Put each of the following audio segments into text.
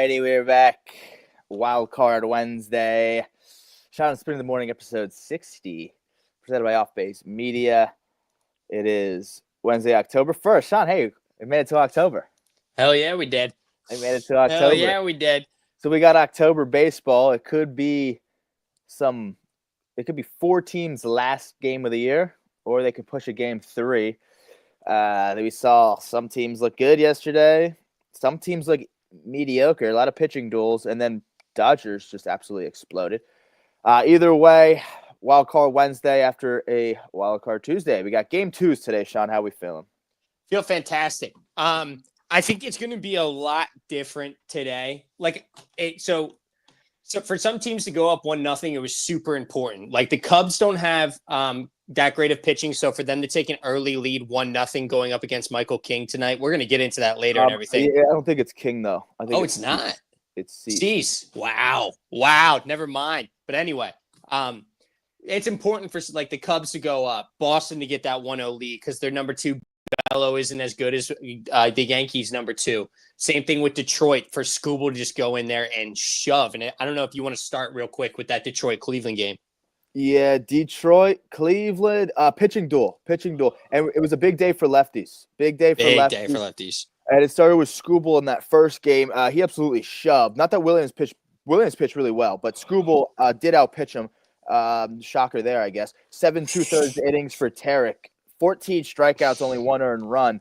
righty, we're back. Wild Card Wednesday. Sean and Spring in the Morning, episode 60, presented by Off Base Media. It is Wednesday, October 1st. Sean, hey, we made it to October. Hell yeah, we did. We made it to October. Hell yeah, we did. So we got October baseball. It could be four teams' last game of the year, or they could push a game 3. We saw some teams look good yesterday. Some teams look mediocre, a lot of pitching duels, and then Dodgers just absolutely exploded. Either way, Wild Card Wednesday after a Wild Card Tuesday. We got game 2s today, Sean. How we feeling? Feel fantastic. I think it's going to be a lot different today. So for some teams to go up 1-0, it was super important. Like the Cubs don't have that great of pitching, so for them to take an early lead 1-0 going up against Michael King tonight, we're going to get into that later and everything. Yeah, I don't think it's King though. I think it's not. It's Cease. Wow. Never mind. But anyway, it's important for like the Cubs to go up, Boston to get that 1-0 lead because their number 2 Bello isn't as good as the Yankees number 2. Same thing with Detroit for Skubal to just go in there and shove. And I don't know if you want to start real quick with that Detroit-Cleveland game. Yeah, Detroit, Cleveland, pitching duel. And it was a big day for lefties. Big day for lefties. And it started with Skubal in that first game. He absolutely shoved. Not that Williams pitched really well, but Skubal did outpitch him. Shocker there, I guess. 7 2/3 innings for Tarek. 14 strikeouts, only 1 earned run.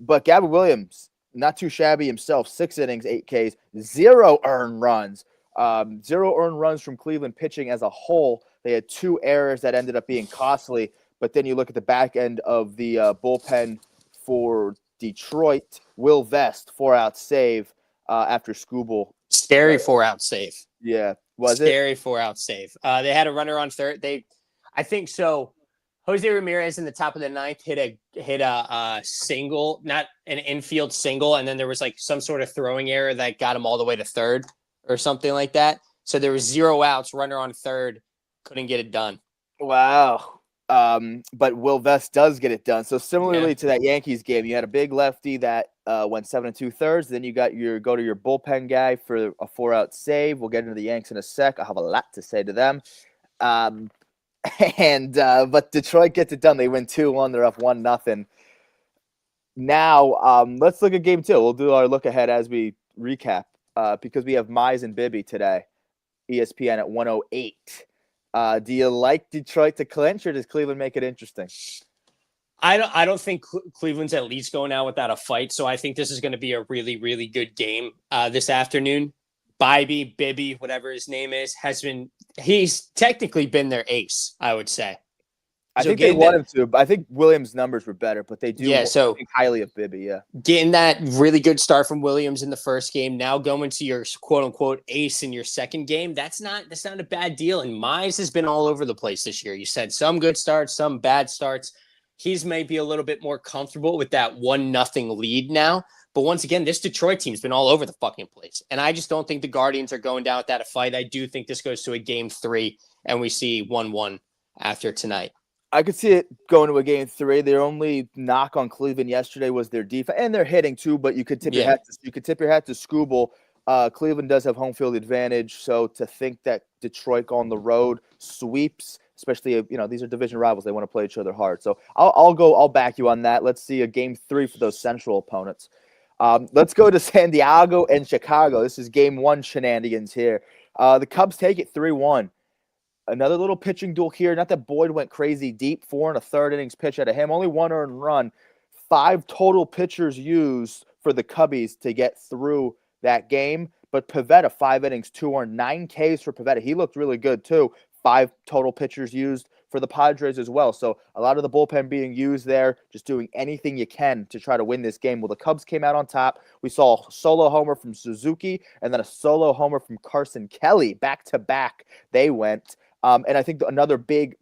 But Gavin Williams, not too shabby himself. 6 innings, 8 Ks, 0 earned runs. 0 earned runs from Cleveland pitching as a whole. They had 2 errors that ended up being costly. But then you look at the back end of the bullpen for Detroit. Will Vest, 4-out save after Skubal. Scary 4-out save. Yeah, Scary 4-out save. They had a runner on third. I think so. Jose Ramirez in the top of the 9th hit a single, not an infield single, and then there was like some sort of throwing error that got him all the way to third or something like that. So there was 0 outs, runner on third, couldn't get it done. Wow. But Will Vest does get it done. So similarly to that Yankees game, you had a big lefty that went 7 2/3. Then you got go to your bullpen guy for a 4-out save. We'll get into the Yanks in a sec. I have a lot to say to them. But Detroit gets it done. They win 2-1. They're up 1-0. Now, let's look at game 2. We'll do our look ahead as we recap because we have Mize and Bibby today. ESPN at 1:08. Do you like Detroit to clinch, or does Cleveland make it interesting? I don't think Cleveland's at least going out without a fight. So I think this is going to be a really, really good game this afternoon. Bibby, whatever his name is, he's technically been their ace, I would say. I think they want him to. I think Williams' numbers were better, but they do think highly of Bibby, yeah. Getting that really good start from Williams in the first game, now going to your quote-unquote ace in your second game, that's not a bad deal. And Mize has been all over the place this year. You said some good starts, some bad starts. He's maybe a little bit more comfortable with that 1-0 lead now. But once again, this Detroit team's been all over the fucking place. And I just don't think the Guardians are going down without a fight. I do think this goes to a game 3, and we see 1-1 after tonight. I could see it going to a game 3. Their only knock on Cleveland yesterday was their defense, and they're hitting too. But you could tip your hat. You could tip your hat to Skubal. Cleveland does have home field advantage, so to think that Detroit on the road sweeps, especially these are division rivals, they want to play each other hard. So I'll back you on that. Let's see a game 3 for those central opponents. Let's go to San Diego and Chicago. This is game 1 shenanigans here. The Cubs take it 3-1. Another little pitching duel here. Not that Boyd went crazy deep. 4 1/3 innings pitch out of him. Only 1 earned run. 5 total pitchers used for the Cubbies to get through that game. But Pivetta, 5 innings, 2 earned, 9 Ks for Pivetta. He looked really good too. 5 total pitchers used for the Padres as well. So a lot of the bullpen being used there, just doing anything you can to try to win this game. Well, the Cubs came out on top. We saw a solo homer from Suzuki and then a solo homer from Carson Kelly. Back-to-back they went. And I think another big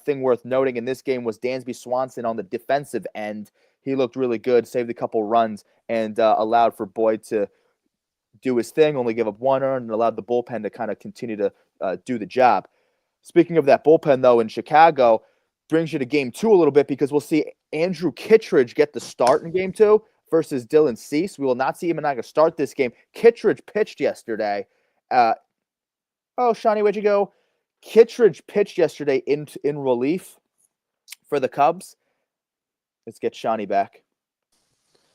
thing worth noting in this game was Dansby Swanson on the defensive end. He looked really good, saved a couple runs, and allowed for Boyd to do his thing, only give up 1 earned, and allowed the bullpen to kind of continue to do the job. Speaking of that bullpen, though, in Chicago, brings you to game 2 a little bit because we'll see Andrew Kittredge get the start in game 2. versus Dylan Cease. We will not see Imanaga start this game. Kittredge pitched yesterday. Shawnee, where'd you go? Kittredge pitched yesterday in relief for the Cubs. Let's get Shawnee back.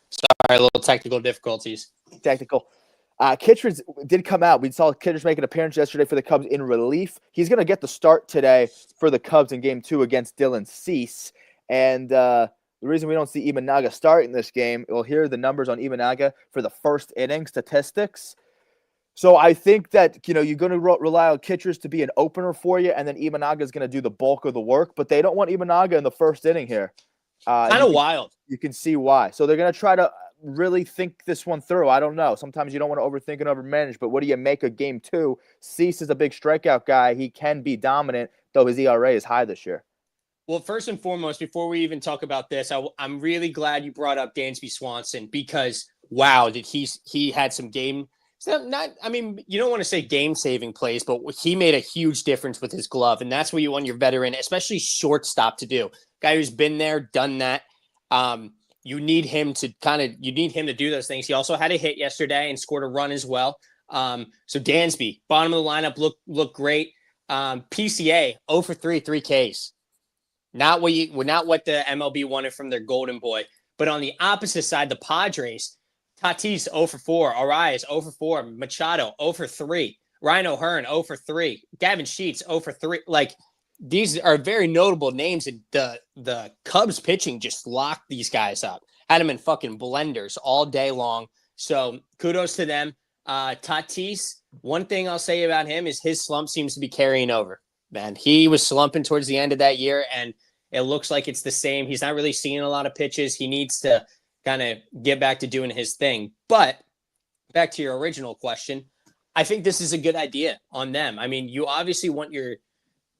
Sorry, a little technical difficulties. Technical. Kittredge did come out. We saw Kittredge make an appearance yesterday for the Cubs in relief. He's going to get the start today for the Cubs in Game 2 against Dylan Cease. And the reason we don't see Imanaga start in this game, we'll hear the numbers on Imanaga for the first inning statistics. So I think that, you're going to rely on Kittredge to be an opener for you, and then Imanaga is going to do the bulk of the work. But they don't want Imanaga in the first inning here. Kind of wild. You can see why. So they're going to try to really think this one through. I don't know. Sometimes you don't want to overthink and overmanage, but what do you make of Game 2? Cease is a big strikeout guy. He can be dominant, though his ERA is high this year. Well, first and foremost, before we even talk about this, I'm really glad you brought up Dansby Swanson because, wow, did he had some game – you don't want to say game-saving plays, but he made a huge difference with his glove, and that's what you want your veteran, especially shortstop, to do. Guy who's been there, done that. You need him to do those things. He also had a hit yesterday and scored a run as well. So Dansby, bottom of the lineup, look great. PCA 0 for 3 Ks. Not what the MLB wanted from their golden boy. But on the opposite side, the Padres, Tatis 0 for 4, Arias 0 for 4, Machado 0 for 3, Ryan O'Hearn 0 for 3, Gavin Sheets 0 for 3. Like, these are very notable names, and the Cubs pitching just locked these guys up. Had them in fucking blenders all day long. So kudos to them. Tatis, one thing I'll say about him is his slump seems to be carrying over. Man, he was slumping towards the end of that year, and it looks like it's the same. He's not really seeing a lot of pitches. He needs to kind of get back to doing his thing. But back to your original question, I think this is a good idea on them. I mean, you obviously want your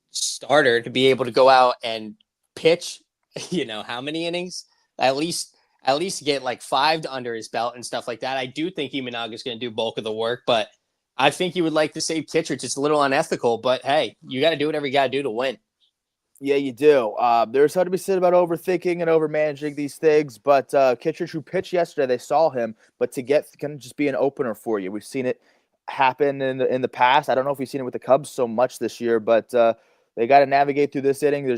starter to be able to go out and pitch, how many innings? At least get like 5 under his belt and stuff like that. I do think Imanaga is going to do bulk of the work, but I think you would like to save Kittredge. It's a little unethical, but hey, you got to do whatever you got to do to win. Yeah, you do. There's something to be said about overthinking and overmanaging these things, but Kittredge, who pitched yesterday, they saw him, but can just be an opener for you. We've seen it happen in the past. I don't know if we've seen it with the Cubs so much this year, but they got to navigate through this inning,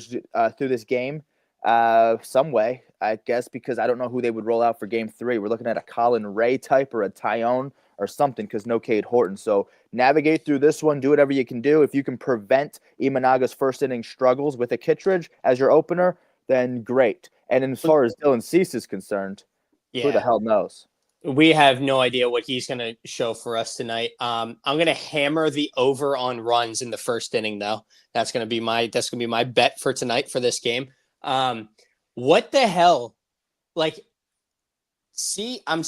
through this game, some way, I guess, because I don't know who they would roll out for Game 3. We're looking at a Colin Ray type or a Tyone or something, because no Cade Horton. So navigate through this one, do whatever you can do. If you can prevent Imanaga's first inning struggles with a Kittredge as your opener, then great. And as far as Dylan Cease is concerned, who the hell knows? We have no idea what he's going to show for us tonight. I'm going to hammer the over on runs in the first inning, though. That's going to be my bet for tonight for this game. What the hell? Like, I'm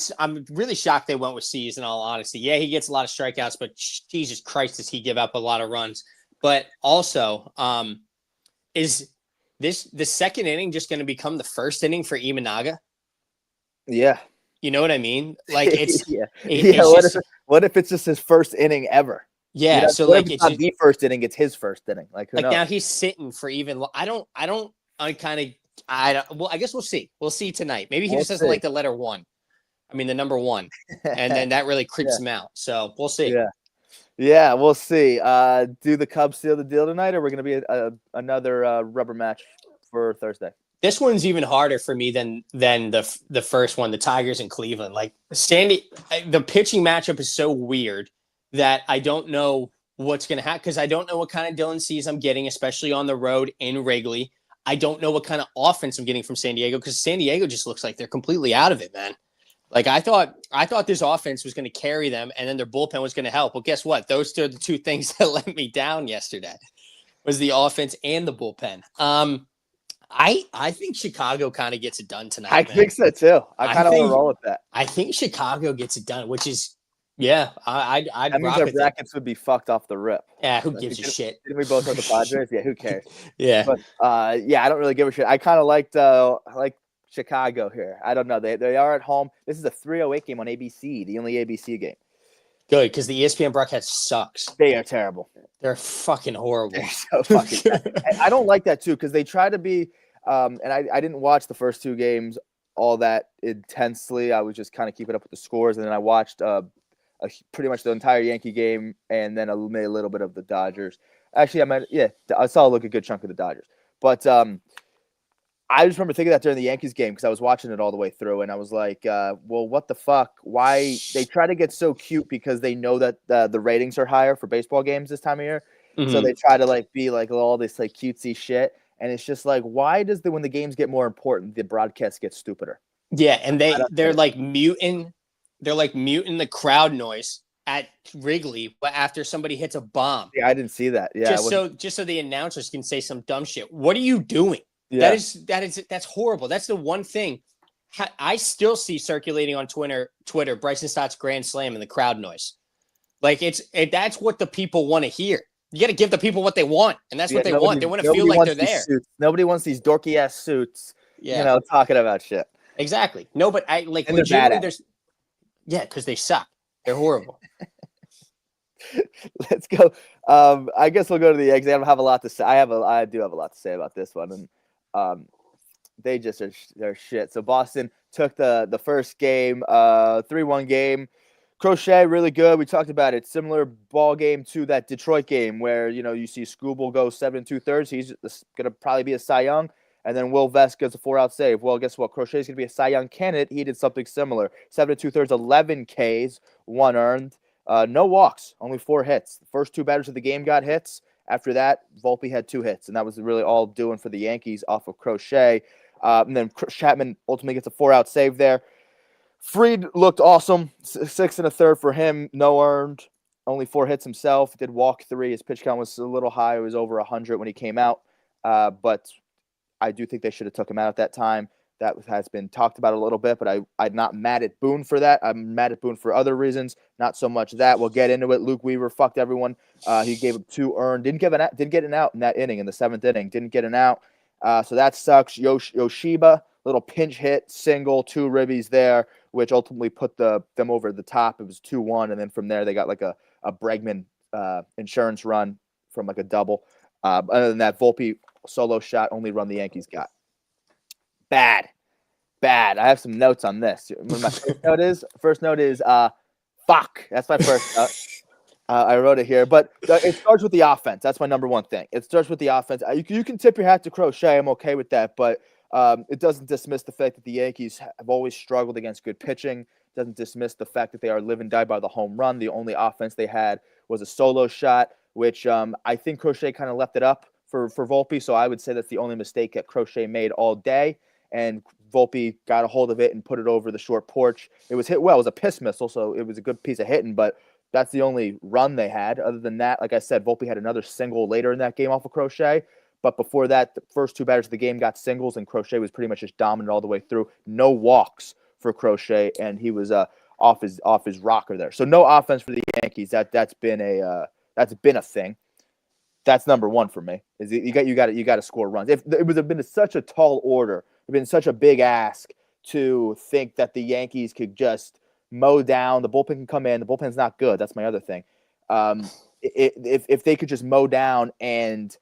really shocked they went with C's, in all honesty. Yeah, he gets a lot of strikeouts, but Jesus Christ, does he give up a lot of runs? But also, is the second inning just going to become the first inning for Imanaga? Yeah. You know what I mean? Like, it's what if it's just his first inning ever? Yeah. So like, it's not the first inning; it's his first inning. Like now he's sitting for even. I guess we'll see. We'll see tonight. Maybe he just doesn't like the letter 1. I mean, the number 1, and then that really creeps him out. So we'll see. Yeah, we'll see. Do the Cubs seal the deal tonight, or we're going to be another rubber match for Thursday? This one's even harder for me than the first one, the Tigers in Cleveland. Like, the pitching matchup is so weird that I don't know what's going to happen, because I don't know what kind of Dylan Cease I'm getting, especially on the road in Wrigley. I don't know what kind of offense I'm getting from San Diego, because San Diego just looks like they're completely out of it, man. Like, I thought this offense was going to carry them, and then their bullpen was going to help. Well, guess what? Those are the two things that let me down yesterday, was the offense and the bullpen. I think Chicago kind of gets it done tonight. I think so too. I kind of want to roll with that. I think Chicago gets it done, which is, I'd that means their brackets would be fucked off the rip. Yeah, who gives a shit? Didn't we both have the Padres? Yeah, who cares? Yeah. But I don't really give a shit. I kind of liked Chicago here. I don't know. They are at home. This is a 3:08 game on ABC, the only ABC game. Good, because the ESPN broadcast sucks. They are terrible. They're fucking horrible. They're so fucking bad. And I don't like that too, because they try to be and I didn't watch the first 2 games all that intensely. I was just kind of keeping up with the scores, and then I watched pretty much the entire Yankee game, and then I made a little bit of the Dodgers. Actually, I saw a good chunk of the Dodgers, but I just remember thinking that during the Yankees game because I was watching it all the way through, and I was like, well, what the fuck? Why they try to get so cute because they know that the ratings are higher for baseball games this time of year, so they try to like be like all this like cutesy shit, and it's just like, why does when the games get more important, the broadcast gets stupider? Yeah, and they're like muting the crowd noise at Wrigley after somebody hits a bomb. Yeah, I didn't see that. Yeah, just so the announcers can say some dumb shit. What are you doing? Yeah. That's horrible. That's the one thing I still see circulating on Twitter. Bryson Stott's grand slam and the crowd noise. Like that's what the people want to hear. You got to give the people what they want, and that's what they want. They want to feel like they're there. Suits. Nobody wants these dorky ass suits. Yeah, talking about shit. Exactly. No, but I like legitimately. Because they suck. They're horrible. Let's go. I guess we'll go to the Yankees. I don't have a lot to say. I do have a lot to say about this one, and they just they're shit. So Boston took the first game, 3-1 game. Crochet really good. We talked about it. Similar ball game to that Detroit game where you see Skubal go 7 2/3. He's gonna probably be a Cy Young. And then Will Vest gets a 4-out save. Well, guess what? Crochet's going to be a Cy Young candidate. He did something similar. 7 2/3, 11 Ks, 1 earned. No walks, only 4 hits. The first 2 batters of the game got hits. After that, Volpe had 2 hits, and that was really all doing for the Yankees off of Crochet. And then Chapman ultimately gets a 4-out save there. Fried looked awesome. 6 1/3 for him, no earned. Only 4 hits himself. Did walk 3. His pitch count was a little high. It was over 100 when he came out. But I do think they should have took him out at that time. That has been talked about a little bit, but I'm not mad at Boone for that. I'm mad at Boone for other reasons, not so much that. We'll get into it. Luke Weaver fucked everyone. He gave up 2 earned. Didn't get an out in that inning in the 7th inning. Didn't get an out. So that sucks. Yoshiba, little pinch hit, single, 2 ribbies there, which ultimately put them over the top. It was 2-1, and then from there they got like a Bregman insurance run from like a double. Other than that, Volpe solo shot, only run the Yankees got. Bad. I have some notes on this. What my first note is fuck. That's my first note. I wrote it here, but it starts with the offense. That's my number one thing. It starts with the offense. You can tip your hat to Crochet. I'm okay with that, but it doesn't dismiss the fact that the Yankees have always struggled against good pitching. It doesn't dismiss the fact that they are live and die by the home run. The only offense they had was a solo shot, which I think Crochet kind of left it up for Volpe, so I would say that's the only mistake that Crochet made all day, and Volpe got a hold of it and put it over the short porch. It was hit well. It was a piss missile, so it was a good piece of hitting, but that's the only run they had. Other than that, like I said, Volpe had another single later in that game off of Crochet, but before that, the first 2 batters of the game got singles, and Crochet was pretty much just dominant all the way through. No walks for Crochet, and he was off his rocker there. So no offense for the Yankees. That's been a thing. That's number one for me. Is you got to score runs. If it would have been such a tall order, it been such a big ask to think that the Yankees could just mow down. The bullpen can come in. The bullpen's not good. That's my other thing. If they could just mow down and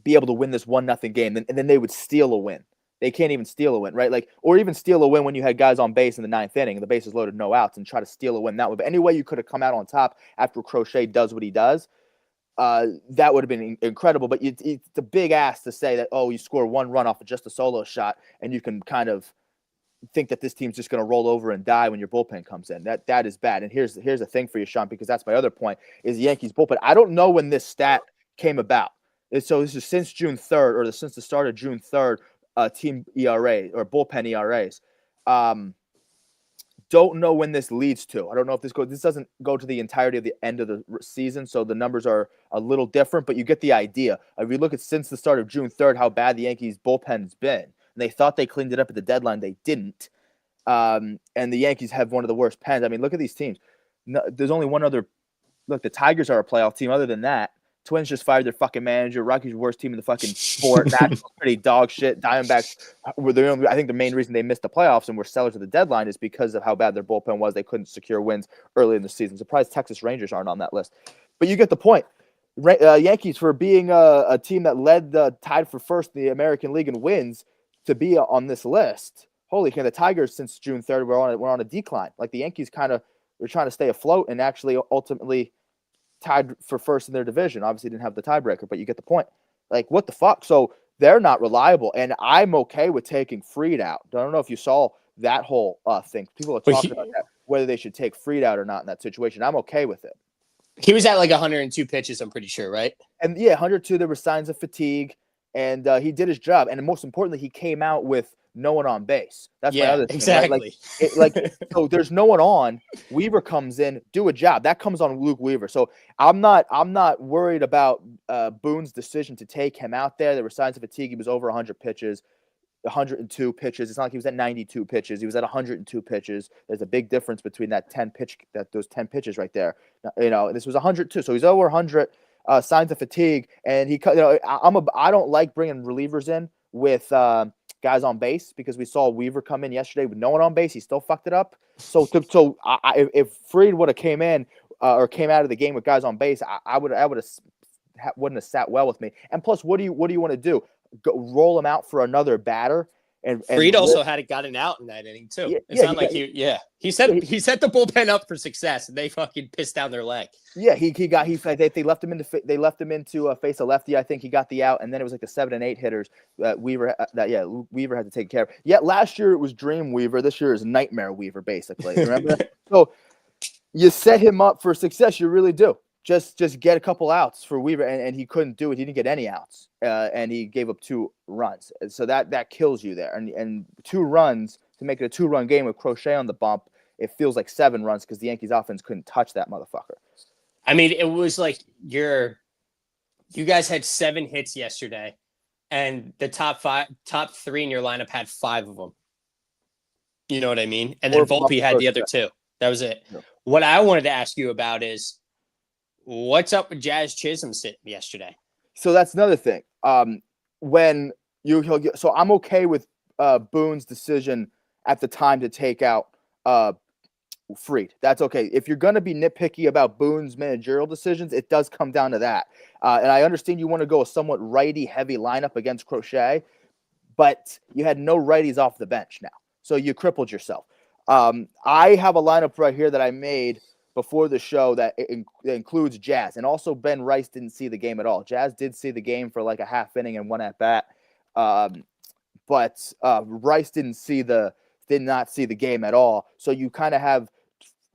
be able to win this 1-0 game, and then they would steal a win. They can't even steal a win, right? Like, or even steal a win when you had guys on base in the 9th inning and the bases loaded, no outs, and try to steal a win that way. But any way you could have come out on top after Crochet does what he does, that would have been incredible. But it's a big ask to say that, you score 1 run off of just a solo shot, and you can kind of think that this team's just going to roll over and die when your bullpen comes in. That is bad. And here's the thing for you, Sean, because that's my other point, is the Yankees bullpen. I don't know when this stat came about. So this is since June 3rd, or since the start of June 3rd, team ERA or bullpen ERAs. Don't know when this leads to. I don't know if this doesn't go to the entirety of the end of the season, so the numbers are a little different, but you get the idea. If you look at since the start of June 3rd, how bad the Yankees bullpen's been, and they thought they cleaned it up at the deadline, they didn't. And the Yankees have one of the worst pens. I mean, look at these teams. No, there's only one other. Look, the Tigers are a playoff team. Other than that, Twins just fired their fucking manager. Rockies worst team in the fucking sport. Nationals pretty dog shit. Diamondbacks were the only. I think the main reason they missed the playoffs and were sellers at the deadline is because of how bad their bullpen was. They couldn't secure wins early in the season. Surprised Texas Rangers aren't on that list. But you get the point. Yankees, for being a team that led tied for first in the American League in wins, to be on this list holy cow, the Tigers since June 3rd were on a decline. Like the Yankees kind of were trying to stay afloat and actually ultimately tied for first in their division. Obviously didn't have the tiebreaker, but you get the point. Like, what the fuck? So they're not reliable, and I'm okay with taking Fried out. I don't know if you saw that whole thing. People are talking about that, whether they should take Fried out or not in that situation. I'm okay with it. He was at like 102 pitches, I'm pretty sure, right? And yeah, 102, there were signs of fatigue, and he did his job. And most importantly, he came out with no one on base. That's my other thing. Exactly. Right? So there's no one on. Weaver comes in, do a job. That comes on Luke Weaver. So I'm not worried about Boone's decision to take him out there. There were signs of fatigue. He was over 100 pitches. 102 pitches. It's not like he was at 92 pitches. He was at 102 pitches. There's a big difference between those 10 pitches right there. This was 102, so he's over 100. Signs of fatigue, and I don't like bringing relievers in with guys on base because we saw Weaver come in yesterday with no one on base. He still fucked it up. So if Fried would have came in or came out of the game with guys on base, I wouldn't have sat well with me. And plus, what do you want to do? Roll him out for another batter. And Fried also had gotten out in that inning too. Yeah, it's not like he set the bullpen up for success, and they fucking pissed down their leg. Yeah, they left him into face a lefty. I think he got the out, and then it was like the 7 and 8 hitters that Weaver had to take care of. Yeah, last year it was Dream Weaver. This year is Nightmare Weaver, basically. Remember that? So you set him up for success. You really do. Just get a couple outs for Weaver, and he couldn't do it. He didn't get any outs, and he gave up 2 runs. So that kills you there. And 2 runs to make it a 2-run game with Crochet on the bump, it feels like 7 runs because the Yankees offense couldn't touch that motherfucker. I mean, it was like you guys had 7 hits yesterday, and the top 3 in your lineup had 5 of them. You know what I mean? And then Volpe had the other 2. That was it. Yeah. What I wanted to ask you about is, what's up with Jazz Chisholm sitting yesterday? So that's another thing. So I'm okay with Boone's decision at the time to take out Fried. That's okay. If you're going to be nitpicky about Boone's managerial decisions, it does come down to that. And I understand you want to go a somewhat righty-heavy lineup against Crochet, but you had no righties off the bench now. So you crippled yourself. I have a lineup right here that I made before the show that includes Jazz. And also Ben Rice didn't see the game at all. Jazz did see the game for like a half inning and 1 at bat. But Rice did not see the game at all. So you kind of have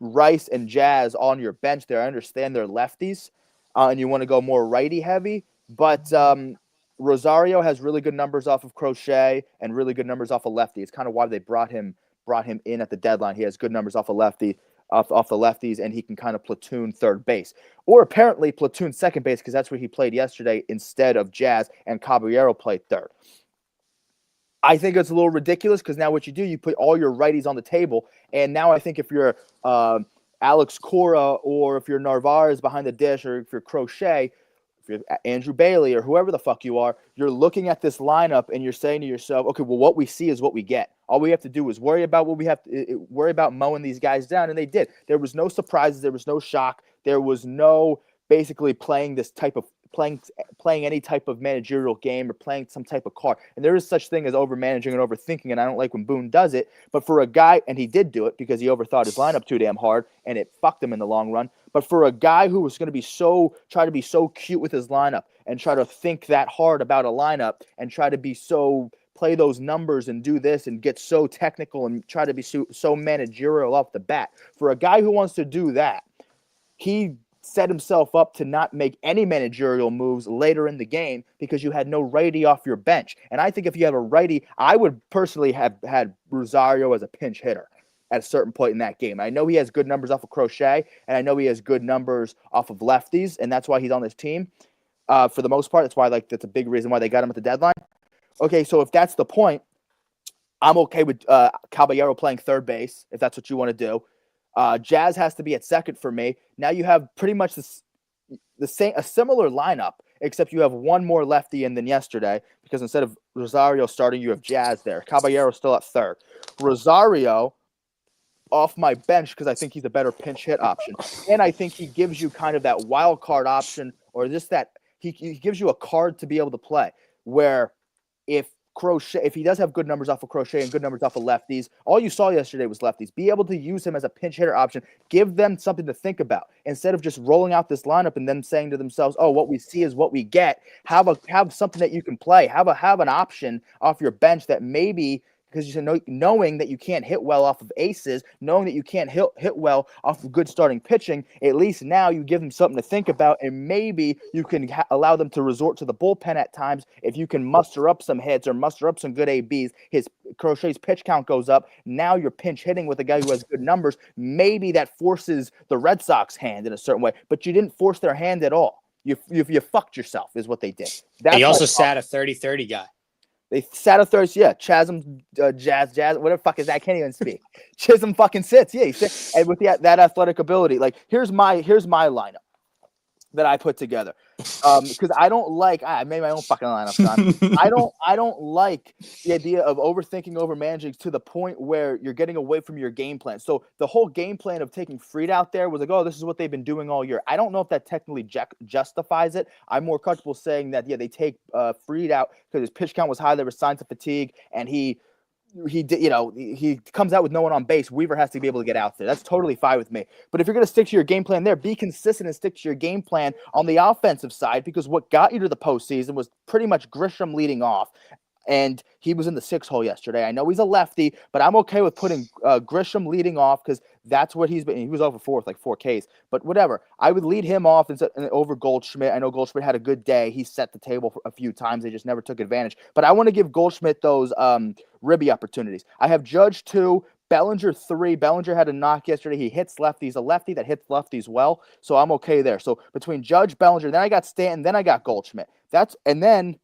Rice and Jazz on your bench there. I understand they're lefties, and you want to go more righty heavy. But Rosario has really good numbers off of Crochet and really good numbers off of lefty. It's kind of why they brought him in at the deadline. He has good numbers off of lefty. Off the lefties, and he can kind of platoon third base, or apparently platoon second base, because that's where he played yesterday instead of Jazz, and Caballero played third. I think it's a little ridiculous because now what you do, you put all your righties on the table, and now I think if you're Alex Cora, or if you're Narvaez behind the dish, or if you're Crochet, if you're Andrew Bailey, or whoever the fuck you are, you're looking at this lineup and you're saying to yourself, okay, well, what we see is what we get. All we have to do is worry about worry about mowing these guys down, and they did. There was no surprises. There was no shock. There was no basically playing any type of managerial game or playing some type of card. And there is such thing as overmanaging and overthinking, and I don't like when Boone does it. But for a guy, and he did do it because he overthought his lineup too damn hard, and it fucked him in the long run. But for a guy who was going to try to be so cute with his lineup and try to think that hard about a lineup and try to be play those numbers and do this and get so technical and try to be so managerial off the bat, for a guy who wants to do that, he set himself up to not make any managerial moves later in the game because you had no righty off your bench. And I think if you have a righty, I would personally have had Rosario as a pinch hitter at a certain point in that game. I know he has good numbers off of Crochet, and I know he has good numbers off of lefties, and that's why he's on this team for the most part. That's why that's a big reason why they got him at the deadline. Okay, so if that's the point, I'm okay with Caballero playing third base if that's what you want to do. Jazz has to be at second for me. Now you have pretty much a similar lineup, except you have one more lefty in than yesterday because instead of Rosario starting, you have Jazz there. Caballero still at third. Rosario off my bench because I think he's a better pinch hit option, and I think he gives you kind of that wild card option, or just that he gives you a card to be able to play where if Crochet, if he does have good numbers off of Crochet and good numbers off of lefties, all you saw yesterday was lefties. Be able to use him as a pinch hitter option. Give them something to think about instead of just rolling out this lineup and then saying to themselves, "Oh, what we see is what we get." Have something that you can play. Have an option off your bench that maybe. Because you said knowing that you can't hit well off of aces, knowing that you can't hit well off of good starting pitching, at least now you give them something to think about, and maybe you can allow them to resort to the bullpen at times if you can muster up some hits or muster up some good ABs. His Crochet's pitch count goes up. Now you're pinch hitting with a guy who has good numbers. Maybe that forces the Red Sox hand in a certain way, but you didn't force their hand at all. You fucked yourself is what they did. That's he also sat a 30-30 guy. They sat a third, yeah. Chasm, Jazz, whatever the fuck is that? I can't even speak. Chisholm fucking sits, yeah. And with that athletic ability, like here's my lineup that I put together. Because I don't like I made my own fucking lineup, son. I don't like the idea of overthinking, over managing to the point where you're getting away from your game plan. So the whole game plan of taking Fried out there was like, oh, this is what they've been doing all year. I don't know if that technically justifies it. I'm more comfortable saying that they take Fried out because his pitch count was high. There were signs of fatigue, and he did, he comes out with no one on base. Weaver has to be able to get out there. That's totally fine with me. But if you're going to stick to your game plan there, be consistent and stick to your game plan on the offensive side, because what got you to the postseason was pretty much Grisham leading off. And he was in the 6-hole yesterday. I know he's a lefty, but I'm okay with putting Grisham leading off because that's what he's been. He was over 4 with like 4 Ks, but whatever. I would lead him off over Goldschmidt. I know Goldschmidt had a good day. He set the table for a few times. They just never took advantage. But I want to give Goldschmidt those ribby opportunities. I have Judge 2, Bellinger 3. Bellinger had a knock yesterday. He hits lefties, a lefty that hits lefties well. So I'm okay there. So between Judge, Bellinger, then I got Stanton, then I got Goldschmidt. And then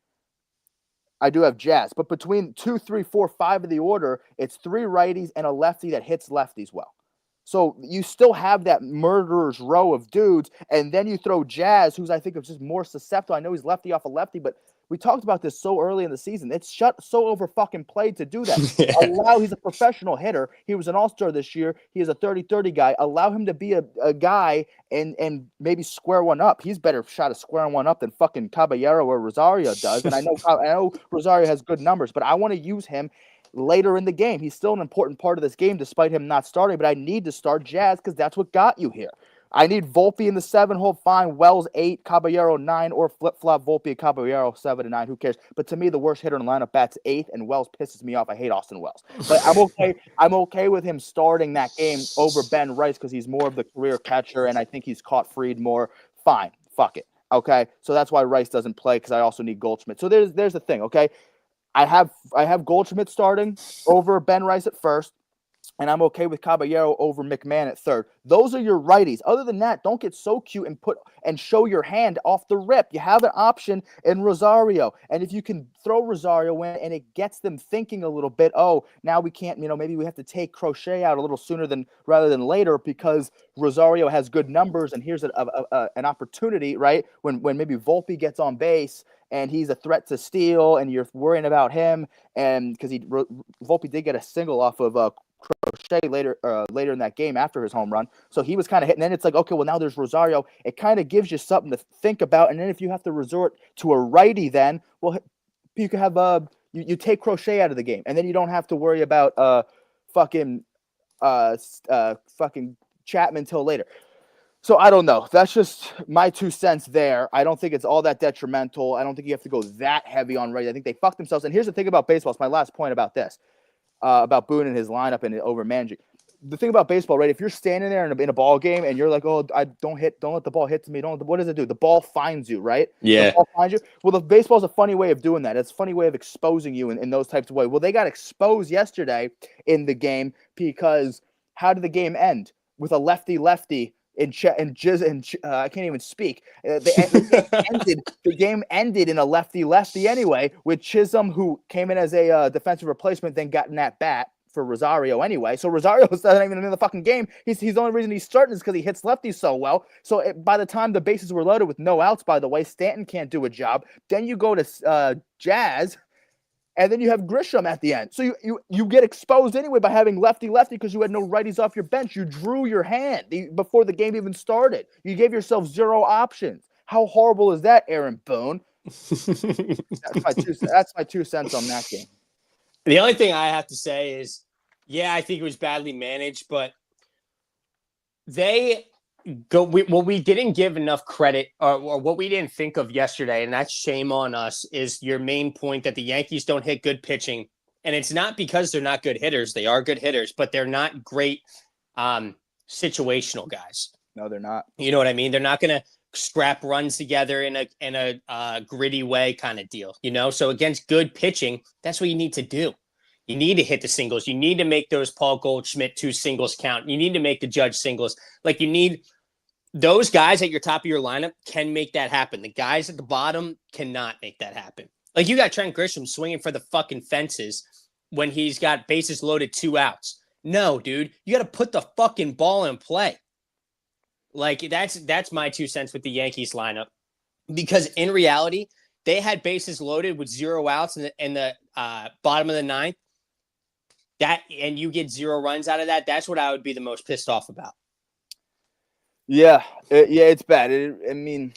I do have Jazz, but between 2, 3, 4, 5 of the order, it's 3 righties and a lefty that hits lefties well. So you still have that murderer's row of dudes, and then you throw Jazz, who's I think is just more susceptible. I know he's lefty off a lefty, but we talked about this so early in the season. It's so over fucking played to do that. Yeah. He's a professional hitter. He was an all-star this year. He is a 30-30 guy. Allow him to be a guy and maybe square one up. He's better shot at squaring one up than fucking Caballero or Rosario does. And I know Rosario has good numbers, but I want to use him later in the game. He's still an important part of this game despite him not starting, but I need to start Jazz because that's what got you here. I need Volpe in the 7-hole, fine. Wells 8, Caballero 9, or flip-flop Volpe and Caballero 7 and 9. Who cares? But to me, the worst hitter in the lineup bats 8th, and Wells pisses me off. I hate Austin Wells. But I'm okay. I'm okay with him starting that game over Ben Rice because he's more of the career catcher, and I think he's caught Fried more. Fine. Fuck it. Okay? So that's why Rice doesn't play because I also need Goldschmidt. So there's the thing, okay? I have Goldschmidt starting over Ben Rice at first. And I'm okay with Caballero over McMahon at third. Those are your righties. Other than that, don't get so cute and show your hand off the rip. You have an option in Rosario. And if you can throw Rosario in and it gets them thinking a little bit, oh, now we can't, maybe we have to take Crochet out a little sooner rather than later because Rosario has good numbers and here's an opportunity, right? When maybe Volpe gets on base and he's a threat to steal and you're worrying about him and because Volpe did get a single off of Crochet later in that game after his home run. So he was kind of hitting. Then it's like, okay, well, now there's Rosario. It kind of gives you something to think about. And then if you have to resort to a righty, then, well, you can have you take Crochet out of the game. And then you don't have to worry about fucking Chapman till later. So I don't know. That's just my 2 cents there. I don't think it's all that detrimental. I don't think you have to go that heavy on righty. I think they fucked themselves. And here's the thing about baseball. It's my last point about this. About Boone and his lineup and over managing. The thing about baseball, right? If you're standing there in a ball game and you're like, "Oh, I don't let the ball hit to me." What does it do? The ball finds you, right? Yeah. The ball finds you. Well, the baseball's a funny way of doing that. It's a funny way of exposing you in those types of ways. Well, they got exposed yesterday in the game because how did the game end? With a lefty. I can't even speak. The game ended in a lefty anyway, with Chisholm, who came in as a defensive replacement, then got in that bat for Rosario anyway. So Rosario's not even in the fucking game. He's the only reason he's starting is because he hits lefties so well. So by the time the bases were loaded with no outs, by the way, Stanton can't do a job. Then you go to Jazz. And then you have Grisham at the end. So you get exposed anyway by having lefty because you had no righties off your bench. You drew your hand before the game even started. You gave yourself 0 options. How horrible is that, Aaron Boone? That's my 2 cents on that game. The only thing I have to say is, yeah, I think it was badly managed, but we didn't give enough credit, or what we didn't think of yesterday, and that's shame on us, is your main point that the Yankees don't hit good pitching. And it's not because they're not good hitters. They are good hitters, but they're not great situational guys. No, they're not. You know what I mean? They're not going to scrap runs together in a gritty way kind of deal, So against good pitching, that's what you need to do. You need to hit the singles. You need to make those Paul Goldschmidt 2 singles count. You need to make the Judge singles. Like, you need those guys at your top of your lineup can make that happen. The guys at the bottom cannot make that happen. Like, you got Trent Grisham swinging for the fucking fences when he's got bases loaded, 2 outs. No, dude, you got to put the fucking ball in play. Like, that's my 2 cents with the Yankees lineup, because in reality, they had bases loaded with 0 outs in the bottom of the 9th. And you get 0 runs out of that. That's what I would be the most pissed off about. Yeah, it's bad. I mean,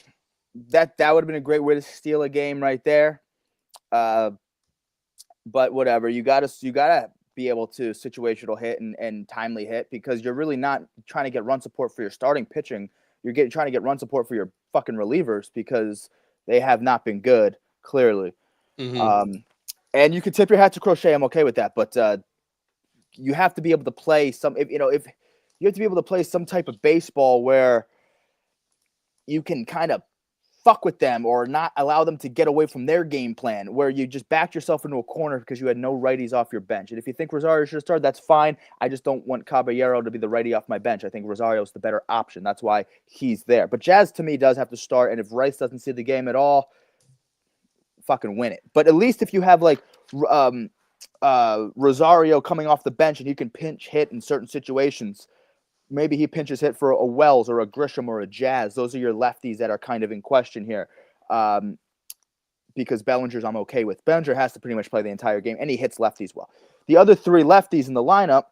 that would have been a great way to steal a game right there. But whatever, you gotta be able to situational hit and timely hit, because you're really not trying to get run support for your starting pitching. You're trying to get run support for your fucking relievers, because they have not been good, clearly. Mm-hmm. And you can tip your hat to Crochet. I'm okay with that, but you have to be able to play some. If you have to be able to play some type of baseball where you can kind of fuck with them or not allow them to get away from their game plan, where you just backed yourself into a corner because you had no righties off your bench. And if you think Rosario should have started, that's fine. I just don't want Caballero to be the righty off my bench. I think Rosario's the better option. That's why he's there. But Jazz, to me, does have to start. And if Rice doesn't see the game at all, fucking win it. But at least if you have like Rosario coming off the bench and he can pinch hit in certain situations, maybe he pinches hit for a Wells or a Grisham or a Jazz. Those are your lefties that are kind of in question here. Because Bellinger's I'm okay with. Bellinger has to pretty much play the entire game, and he hits lefties well. The other 3 lefties in the lineup,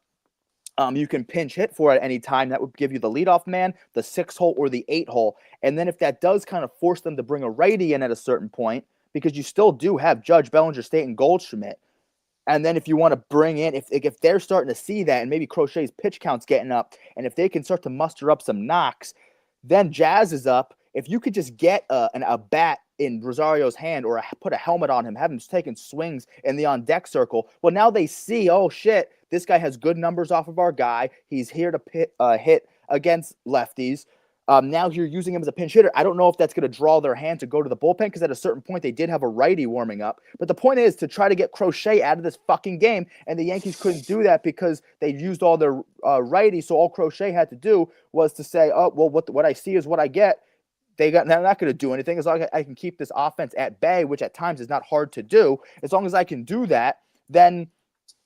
you can pinch hit for at any time. That would give you the leadoff man, the 6-hole, or the 8-hole. And then if that does kind of force them to bring a righty in at a certain point, because you still do have Judge, Bellinger, State, and Goldschmidt. And then if you want to bring in, if they're starting to see that, and maybe Crochet's pitch count's getting up, and if they can start to muster up some knocks, then Jazz is up. If you could just get a bat in Rosario's hand, or put a helmet on him, have him taking swings in the on-deck circle, well, now they see, oh, shit, this guy has good numbers off of our guy. He's here to hit against lefties. Now you're using him as a pinch hitter. I don't know if that's going to draw their hand to go to the bullpen, because at a certain point they did have a righty warming up. But the point is to try to get Crochet out of this fucking game, and the Yankees couldn't do that because they used all their righties. So all Crochet had to do was to say, oh, well, what I see is what I get. They're not going to do anything as long as I can keep this offense at bay, which at times is not hard to do. As long as I can do that, then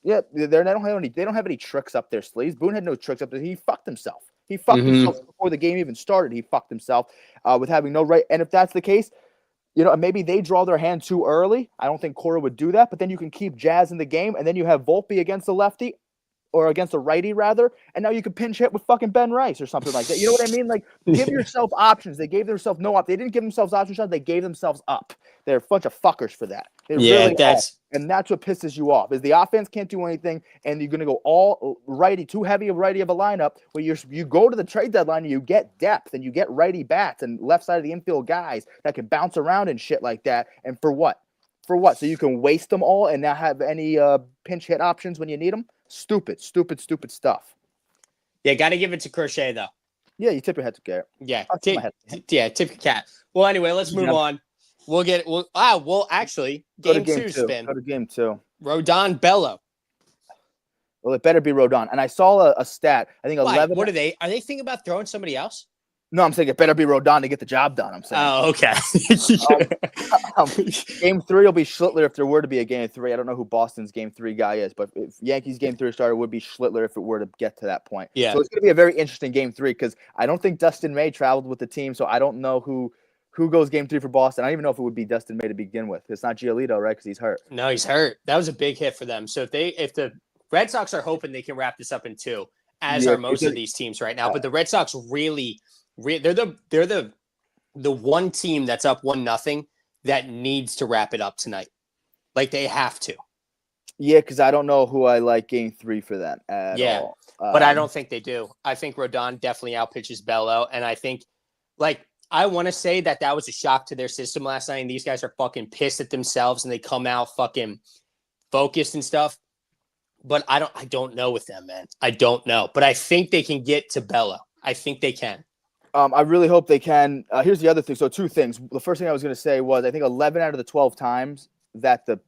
yeah, they don't have any tricks up their sleeves. Boone had no tricks up there. He fucked himself. He fucked himself before the game even started. He fucked himself with having no right. And if that's the case, maybe they draw their hand too early. I don't think Cora would do that. But then you can keep Jazz in the game, and then you have Volpe against the lefty, or against a righty rather, and now you can pinch hit with fucking Ben Rice or something like that. You know what I mean? Like, give yourself options. They gave themselves no up. They didn't give themselves options. They gave themselves up. They're a bunch of fuckers for that. They really are. And that's what pisses you off, is the offense can't do anything, and you're going to go all righty, too heavy a righty of a lineup, where you go to the trade deadline and you get depth and you get righty bats and left side of the infield guys that can bounce around and shit like that. And for what? For what? So you can waste them all and not have any pinch hit options when you need them? Stupid stuff. Yeah, got to give it to Crochet, though. Yeah, you tip your head to Garrett. Yeah, tip your cat. Well, anyway, let's move on. Actually, game 2 spin. Go to game 2. Rodon Bello. Well, it better be Rodon. And I saw a stat. I think 11. What are they? Are they thinking about throwing somebody else? No, I'm saying it better be Rodon to get the job done. I'm saying. Oh, okay. Game 3 will be Schlittler if there were to be a game 3. I don't know who Boston's game 3 guy is, but if Yankees game 3 starter, would be Schlittler if it were to get to that point. Yeah. So it's going to be a very interesting game 3, because I don't think Dustin May traveled with the team, so I don't know who goes game 3 for Boston. I don't even know if it would be Dustin May to begin with. It's not Giolito, right? Because he's hurt. No, he's hurt. That was a big hit for them. So if the Red Sox are hoping they can wrap this up in 2, as are most of these teams right now, but the Red Sox really they're the one team that's up 1-0 that needs to wrap it up tonight. Like they have to. Yeah, because I don't know who I like game 3 for them at all. But I don't think they do. I think Rodon definitely outpitches Bello. And I think, like, I want to say that was a shock to their system last night. And these guys are fucking pissed at themselves and they come out fucking focused and stuff. But I don't know with them, man. I don't know. But I think they can get to Bello. I think they can. I really hope they can. Here's the other thing. So 2 things. The first thing I was going to say was I think 11 out of the 12 times that the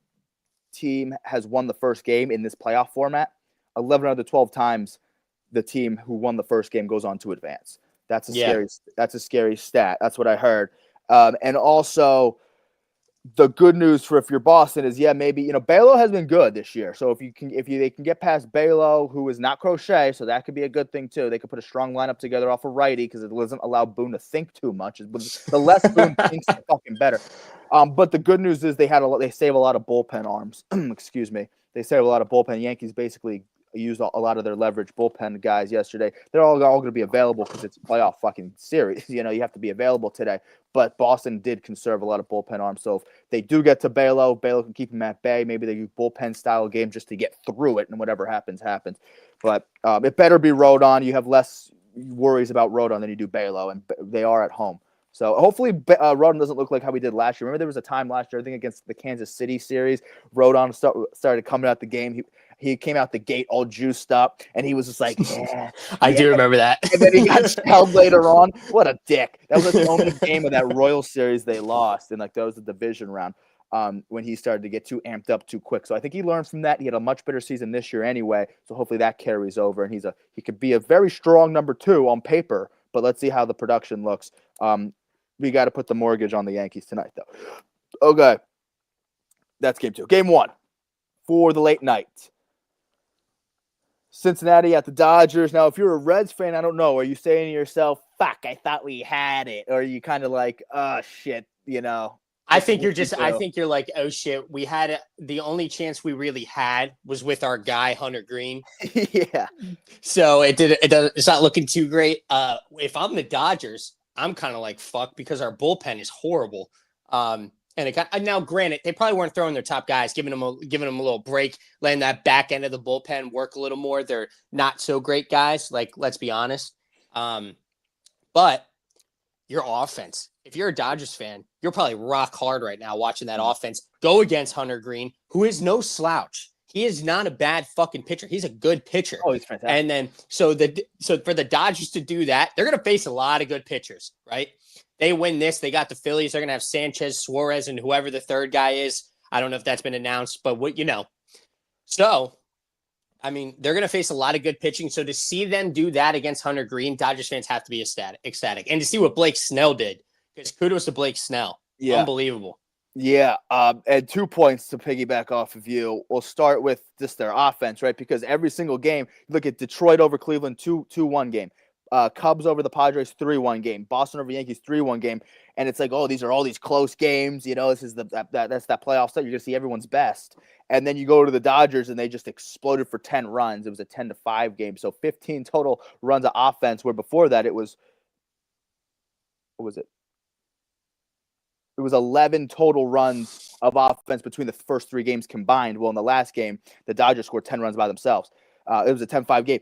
team has won the first game in this playoff format, 11 out of the 12 times the team who won the first game goes on to advance. That's a scary stat. That's what I heard. And also the good news for if you're Boston is maybe Balo has been good this year. So they can get past Balo, who is not Crochet, so that could be a good thing too. They could put a strong lineup together off a righty because it doesn't allow Boone to think too much. The less Boone thinks, the fucking better. But the good news is they save a lot of bullpen arms. Excuse me. They save a lot of bullpen. Yankees basically used a lot of their leverage bullpen guys yesterday. They're all going to be available because it's a playoff fucking series. You have to be available today. But Boston did conserve a lot of bullpen arms. So if they do get to Balo can keep him at bay. Maybe they use bullpen style game just to get through it, and whatever happens, happens. But it better be Rodon. You have less worries about Rodon than you do Balo, and they are at home. So hopefully Rodon doesn't look like how we did last year. Remember there was a time last year, I think against the Kansas City series, Rodon started coming out the game. He came out the gate all juiced up, and he was just like, yeah. I do remember that. And then he got shelled later on. What a dick. That was the only game of that Royals series they lost, and that was the division round when he started to get too amped up too quick. So I think he learned from that. He had a much better season this year anyway, so hopefully that carries over, and he could be a very strong number 2 on paper, but let's see how the production looks. We got to put the mortgage on the Yankees tonight, though. Okay. That's game 2. Game 1 for the late night. Cincinnati at the Dodgers. Now, if you're a Reds fan, I don't know. Are you saying to yourself, fuck, I thought we had it? Or are you kind of like, oh, shit, I think you're like, oh, shit, we had it. The only chance we really had was with our guy, Hunter Green. Yeah. So it's not looking too great. If I'm the Dodgers, I'm kind of like, fuck, because our bullpen is horrible. Now, granted, they probably weren't throwing their top guys, giving them a little break, letting that back end of the bullpen work a little more. They're not so great guys, like, let's be honest. But your offense, if you're a Dodgers fan, you're probably rock hard right now watching that offense go against Hunter Green, who is no slouch. He is not a bad fucking pitcher. He's a good pitcher. Oh, he's fantastic. And then so for the Dodgers to do that, they're going to face a lot of good pitchers, right? They win this. They got the Phillies. They're going to have Sanchez, Suarez, and whoever the third guy is. I don't know if that's been announced, but So, I mean, they're going to face a lot of good pitching. So to see them do that against Hunter Green, Dodgers fans have to be ecstatic. And to see what Blake Snell did, because kudos to Blake Snell. Yeah. Unbelievable. Yeah, and 2 points to piggyback off of you. We'll start with just their offense, right? Because every single game, look at Detroit over Cleveland, 2-1 game. Cubs over the Padres, 3-1 game. Boston over Yankees, 3-1 game. And it's like, oh, these are all these close games. This is that's that playoff set. You're gonna see everyone's best. And then you go to the Dodgers, and they just exploded for 10 runs. It was a 10-5 game, so 15 total runs of offense. Where before that, it was what was it? It was 11 total runs of offense between the first 3 games combined. Well, in the last game, the Dodgers scored 10 runs by themselves. It was a 10-5 game.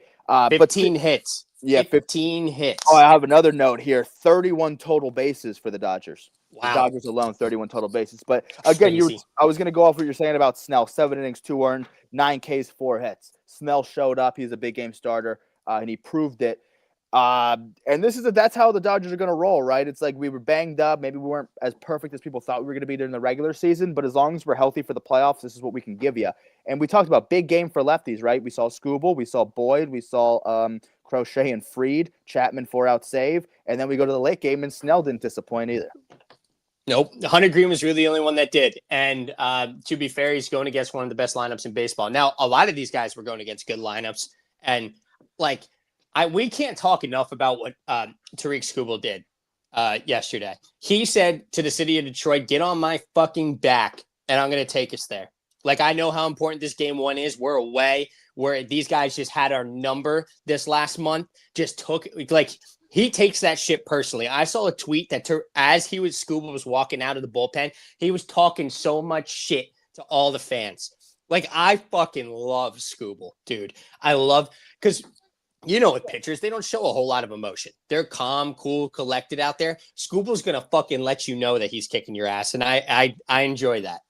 15 hits. Yeah, 15 hits. Oh, I have another note here. 31 total bases for the Dodgers. Wow. The Dodgers alone, 31 total bases. But again, I was going to go off what you're saying about Snell. 7 innings, 2 earned, 9 Ks, 4 hits. Snell showed up. He's a big game starter, and he proved it. And that's how the Dodgers are going to roll, right? It's like we were banged up. Maybe we weren't as perfect as people thought we were going to be during the regular season, but as long as we're healthy for the playoffs, this is what we can give you. And we talked about big game for lefties, right? We saw Skubal, we saw Boyd, we saw Crochet and Fried, Chapman 4-out save, and then we go to the late game, and Snell didn't disappoint either. Nope. Hunter Green was really the only one that did. And to be fair, he's going against one of the best lineups in baseball. Now, a lot of these guys were going against good lineups, and we can't talk enough about what Tariq Skubal did yesterday. He said to the city of Detroit, get on my fucking back, and I'm going to take us there. I know how important this game 1 is. We're away, where these guys just had our number this last month. Just took, He takes that shit personally. I saw a tweet that as Scuba was walking out of the bullpen, he was talking so much shit to all the fans. Like, I fucking love Scuba, dude. I love, because with pitchers, they don't show a whole lot of emotion. They're calm, cool, collected out there. Scuba's gonna fucking let you know that he's kicking your ass, and I enjoy that.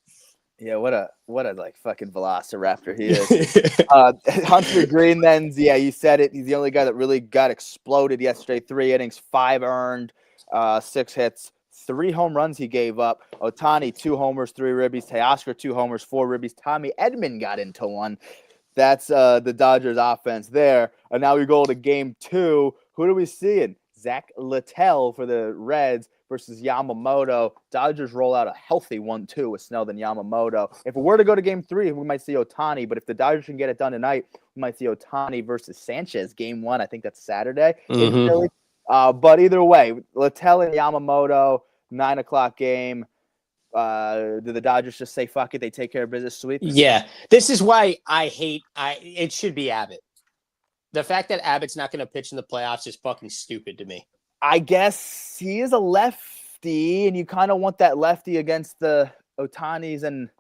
Yeah, what a like fucking velociraptor he is. Hunter Green, then, yeah, you said it. He's the only guy that really got exploded yesterday. 3 innings, 5 earned, 6 hits, 3 home runs he gave up. Ohtani, 2 homers, 3 ribbies. Teoscar, 2 homers, 4 ribbies. Tommy Edman got into 1. That's the Dodgers offense there. And now we go to game 2. Who are we seeing? Zach Littell for the Reds versus Yamamoto. Dodgers roll out a healthy 1-2 with Snell and Yamamoto. If we were to go to game 3, we might see Ohtani. But if the Dodgers can get it done tonight, we might see Ohtani versus Sanchez game 1. I think that's Saturday in Philly. But either way, Littell and Yamamoto, 9 o'clock game. Do the Dodgers just say fuck it? They take care of business, sweep? Yeah, this is why it should be Abbott. The fact that Abbott's not going to pitch in the playoffs is fucking stupid to me. I guess he is a lefty, and you kind of want that lefty against the Otanis and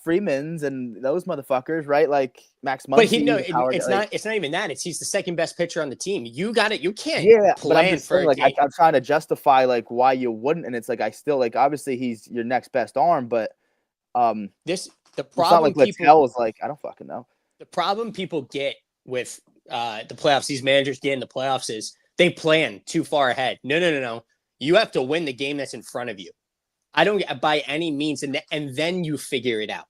Freemans and those motherfuckers, right? Like Max Muncy. But it's not even that. He's the second best pitcher on the team. You got it. You can't plan but I'm just saying, like I'm trying to justify like why you wouldn't, and it's like I still like obviously he's your next best arm, but the problem it's not like Littell is like I don't fucking know. The problem people get with the playoffs, these managers get in the playoffs is they plan too far ahead. No. You have to win the game that's in front of you. I don't by any means, and then you figure it out.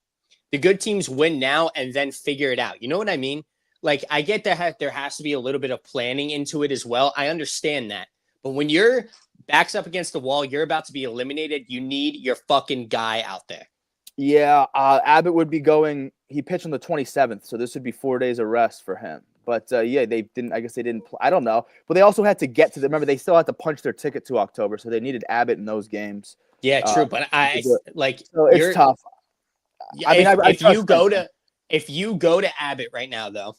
The good teams win now and then figure it out. You know what I mean? Like, I get that there has to be a little bit of planning into it as well. I understand that. But when your back's up against the wall, you're about to be eliminated, you need your fucking guy out there. Yeah, Abbott would be going. He pitched on the 27th, so this would be 4 days of rest for him. But yeah, they didn't. I guess they didn't. I don't know. But they also had to get to remember, they still had to punch their ticket to October, so they needed Abbott in those games. Yeah, true. But so it's tough. I mean, if you go to Abbott right now, though,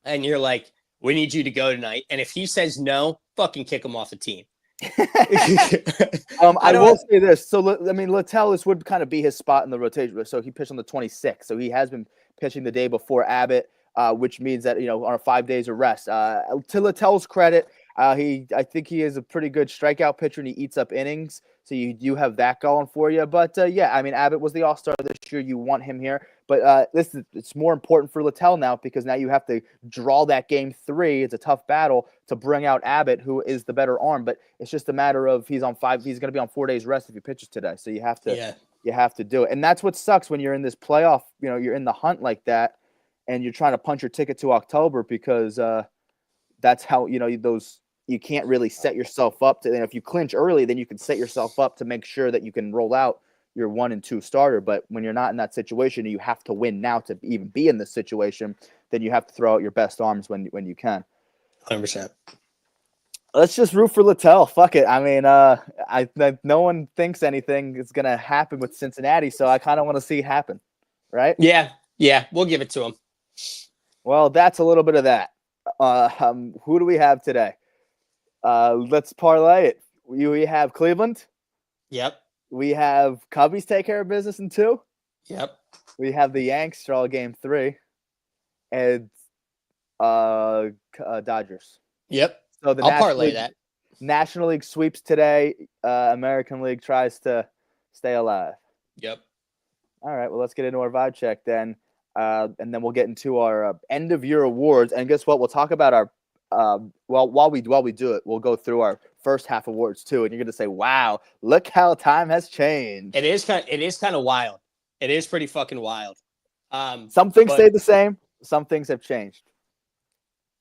and you're like, we need you to go tonight, and if he says no, fucking kick him off the team. I will say this. So, I mean, Littell would kind of be his spot in the rotation. So he pitched on the 26th. So he has been pitching the day before Abbott, which means that, on 5 days of rest. To Littell's credit, I think he is a pretty good strikeout pitcher and he eats up innings. So you do have that going for you. But yeah, I mean, Abbott was the all-star this year. You want him here. But it's more important for Littell now because now you have to draw that game 3. It's a tough battle to bring out Abbott, who is the better arm. But it's just a matter of he's going to be on 4 days rest if he pitches today. So you have to do it. And that's what sucks when you're in this playoff. You're in the hunt like that, and you're trying to punch your ticket to October because that's how you can't really set yourself up to. If you clinch early, then you can set yourself up to make sure that you can roll out your 1 and 2 starter. But when you're not in that situation, you have to win now to even be in this situation. Then you have to throw out your best arms when you can. 100%. Let's just root for Littell. Fuck it. I mean, no one thinks anything is gonna happen with Cincinnati, so I kind of want to see it happen, right? Yeah, we'll give it to him. Well, that's a little bit of that. Who do we have today? Let's parlay it. We have Cleveland. Yep. We have Cubbies take care of business in 2. Yep. We have the Yanks draw game 3, and Dodgers. Yep. So the I'll parlay that. National League sweeps today. American League tries to stay alive. Yep. All right. Well, let's get into our vibe check then, and then we'll get into our end of year awards. And guess what? We'll talk about our while we do it, we'll go through our first half awards too, and you're gonna say, "Wow, look how time has changed." It is kind of wild. It is pretty fucking wild. Some things stay the same. Some things have changed.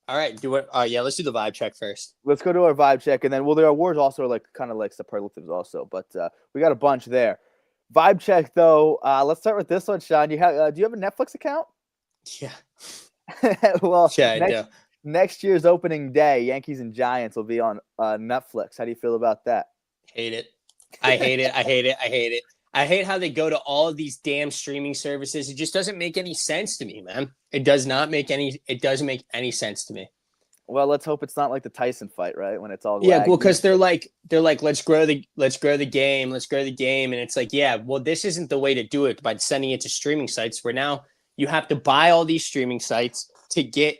All right, do it. Yeah, let's do the vibe check first. Let's go to our vibe check, and then the awards also are kind of like superlatives also, but we got a bunch there. Vibe check though. Let's start with this one, Sean. Do you have a Netflix account? Yeah. Well, yeah, I do. Next year's opening day, Yankees and Giants will be on Netflix. How do you feel about that? Hate it. I hate it. I hate it. I hate it. I hate how they go to all of these damn streaming services. It just doesn't make any sense to me, man. It doesn't make any sense to me. Well, let's hope it's not like the Tyson fight, right? When it's all Yeah, well, laggy. because they're like let's grow the game, and it's like, yeah, well, this isn't the way to do it by sending it to streaming sites. Where now you have to buy all these streaming sites to get.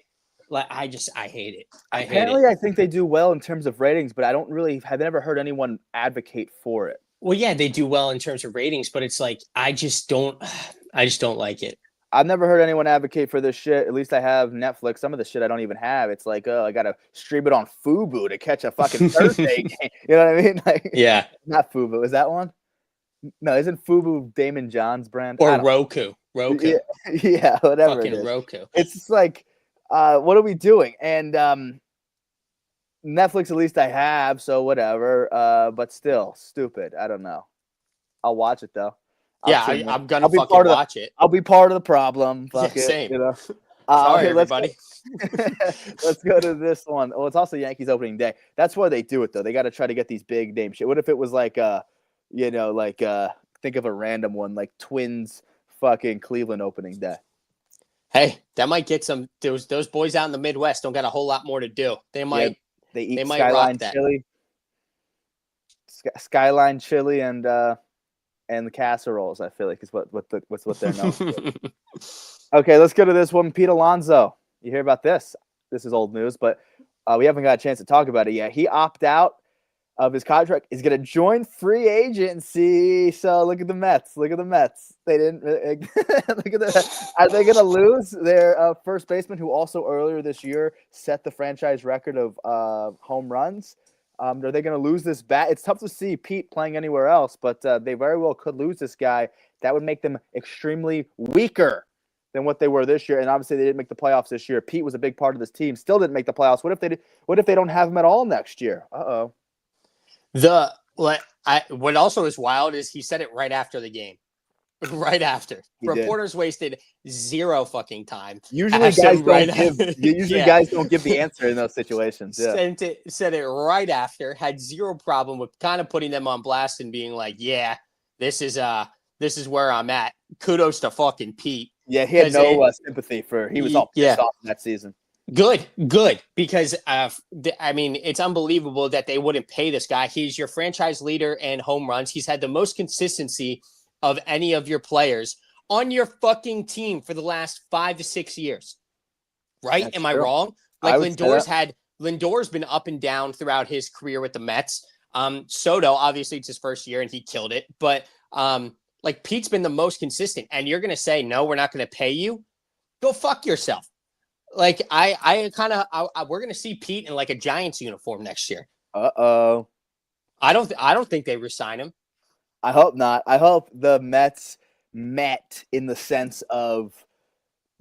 Like, I hate it. Apparently, I think they do well in terms of ratings, but have never heard anyone advocate for it. Well, yeah, they do well in terms of ratings, but it's like I just don't like it. I've never heard anyone advocate for this shit. At least I have Netflix. Some of the shit I don't even have. It's like, oh, I gotta stream it on Fubo to catch a fucking Thursday game. You know what I mean? Like, yeah, not Fubo. Is that one? No, isn't Fubo Damon John's brand? Or Roku? Yeah, whatever. Fucking it is. Roku. It's just like, what are we doing? And Netflix, at least I have, so whatever. But still, stupid. I don't know. I'll watch it though. I'm gonna fucking watch it. I'll be part of the problem. Fuck it, same. You know? Sorry, everybody. Let's go to this one. Well, it's also Yankees opening day. That's why they do it though. They got to try to get these big name shit. What if it was like think of a random one like Twins fucking Cleveland opening day. Hey, that might get some. Those boys out in the Midwest don't got a whole lot more to do. They might. Yeah, they might Skyline rock that. chili, Skyline chili, and the casseroles. I feel like is what they're known for. Okay, let's go to this one. Pete Alonso. You hear about this? This is old news, but we haven't got a chance to talk about it yet. He opted out of his contract. Is going to join free agency. So look at the Mets. Look at the Mets. They didn't look at the. Are they going to lose their first baseman, who also earlier this year set the franchise record of home runs? Are they going to lose this bat? It's tough to see Pete playing anywhere else, but they very well could lose this guy. That would make them extremely weaker than what they were this year. And obviously, they didn't make the playoffs this year. Pete was a big part of this team. Still didn't make the playoffs. What if they did? What if they don't have him at all next year? Uh-oh. What also is wild is he said it right after the game. Right after. Reporters wasted zero fucking time. Usually guys don't give the answer in those situations. Yeah. Said it right after, had zero problem with kind of putting them on blast and being like, yeah, this is where I'm at. Kudos to fucking Pete. Yeah, he had no sympathy for. He was all pissed off in that season. Good, because it's unbelievable that they wouldn't pay this guy. He's your franchise leader in home runs. He's had the most consistency of any of your players on your fucking team for the last 5 to 6 years. Right? That's Am true. I wrong? Like Lindor's been up and down throughout his career with the Mets. Soto, obviously it's his first year and he killed it, but like Pete's been the most consistent, and you're going to say, no, we're not going to pay you. Go fuck yourself. Like we're going to see Pete in like a Giants uniform next year. Uh-oh. I don't think they resign him. I hope not. I hope the Mets met in the sense of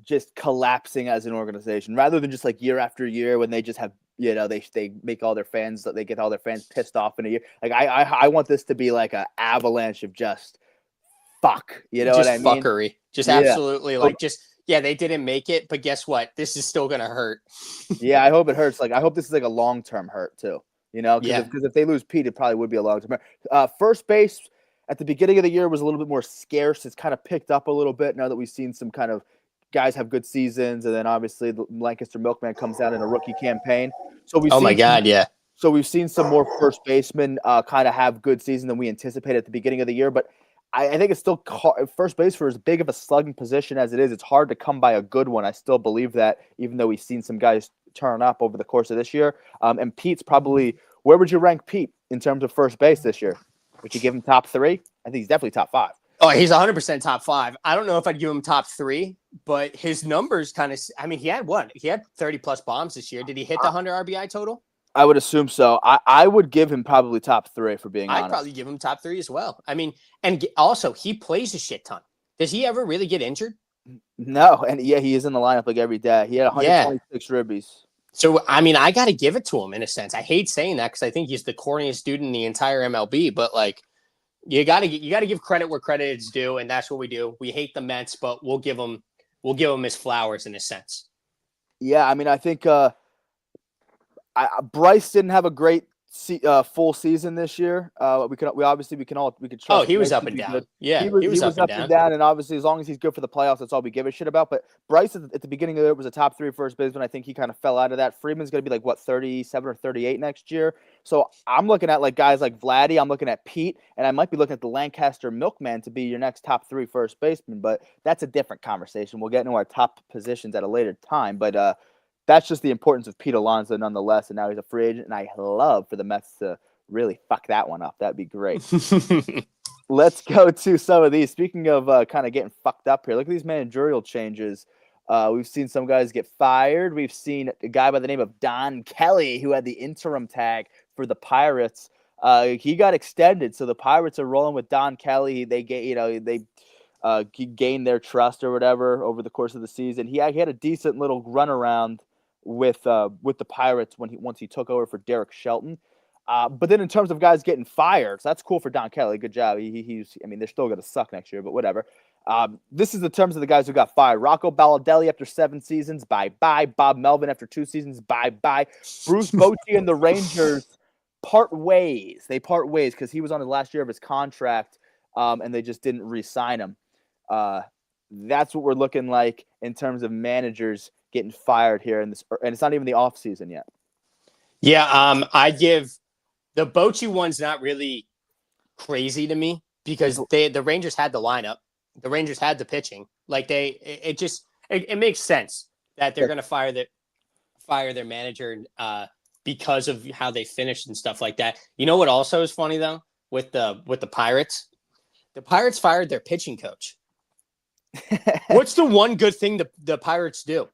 just collapsing as an organization rather than just like year after year when they just have, they make all their fans, they get all their fans pissed off in a year. Like I want this to be like an avalanche of just fuck, what I mean? Fuckery. Just absolutely they didn't make it, but guess what? This is still going to hurt. Yeah, I hope it hurts. Like I hope this is like a long-term hurt too, because if they lose Pete, it probably would be a long-term hurt. First base at the beginning of the year was a little bit more scarce. It's kind of picked up a little bit now that we've seen some kind of guys have good seasons, and then obviously the Lancaster Milkman comes out in a rookie campaign. So So we've seen some more first basemen kind of have good season than we anticipated at the beginning of the year, but I think it's still first base for as big of a slugging position as it is. It's hard to come by a good one. I still believe that, even though we've seen some guys turn up over the course of this year. And Pete's probably, where would you rank Pete in terms of first base this year? Would you give him top 3? I think he's definitely top 5. Oh, he's 100% top 5. I don't know if I'd give him top 3, but his numbers kind of, he had 30 plus bombs this year. Did he hit the 100 RBI total? I would assume so. I would give him probably top 3 for being honest. I'd probably give him top 3 as well. And also he plays a shit ton. Does he ever really get injured? No. And yeah, he is in the lineup like every day. He had 126 ribbies. So, I got to give it to him in a sense. I hate saying that because I think he's the corniest dude in the entire MLB, but like, you got to give credit where credit is due. And that's what we do. We hate the Mets, but we'll give him his flowers in a sense. Yeah. I think, Bryce didn't have a great full season this year. We could Oh, trust he was Bryce up to and be down. good. Yeah, He he was was up and up and down. down, and obviously as long as he's good for the playoffs, that's all we give a shit about. But Bryce at the beginning of it was a top 3 first baseman. I think he kind of fell out of that. Freeman's going to be like what 37 or 38 next year. So I'm looking at like guys like Vladdy. I'm looking at Pete, and I might be looking at the Lancaster Milkman to be your next top 3 first baseman. But that's a different conversation. We'll get into our top positions at a later time. But that's just the importance of Pete Alonso nonetheless. And now he's a free agent, and I love for the Mets to really fuck that one up. That'd be great. Let's go to some of these. Speaking of kind of getting fucked up here, look at these managerial changes. We've seen some guys get fired. We've seen a guy by the name of Don Kelly, who had the interim tag for the Pirates. He got extended, so the Pirates are rolling with Don Kelly. They he gained their trust or whatever over the course of the season. He had a decent little runaround with the Pirates once he took over for Derek Shelton. But then in terms of guys getting fired, so that's cool for Don Kelly. Good job. They're still going to suck next year, but whatever. This is the terms of the guys who got fired. Rocco Baladelli after 7 seasons, bye-bye. Bob Melvin after 2 seasons, bye-bye. Bruce Bochy and the Rangers part ways. They part ways because he was on the last year of his contract, and they just didn't re-sign him. That's what we're looking like in terms of managers getting fired here, and it's not even the off season yet. Yeah, I give the Bochy one's not really crazy to me because the Rangers had the lineup, the Rangers had the pitching. Like it makes sense that they're going to fire their manager because of how they finished and stuff like that. You know what also is funny though with the Pirates? The Pirates fired their pitching coach. What's the one good thing the Pirates do?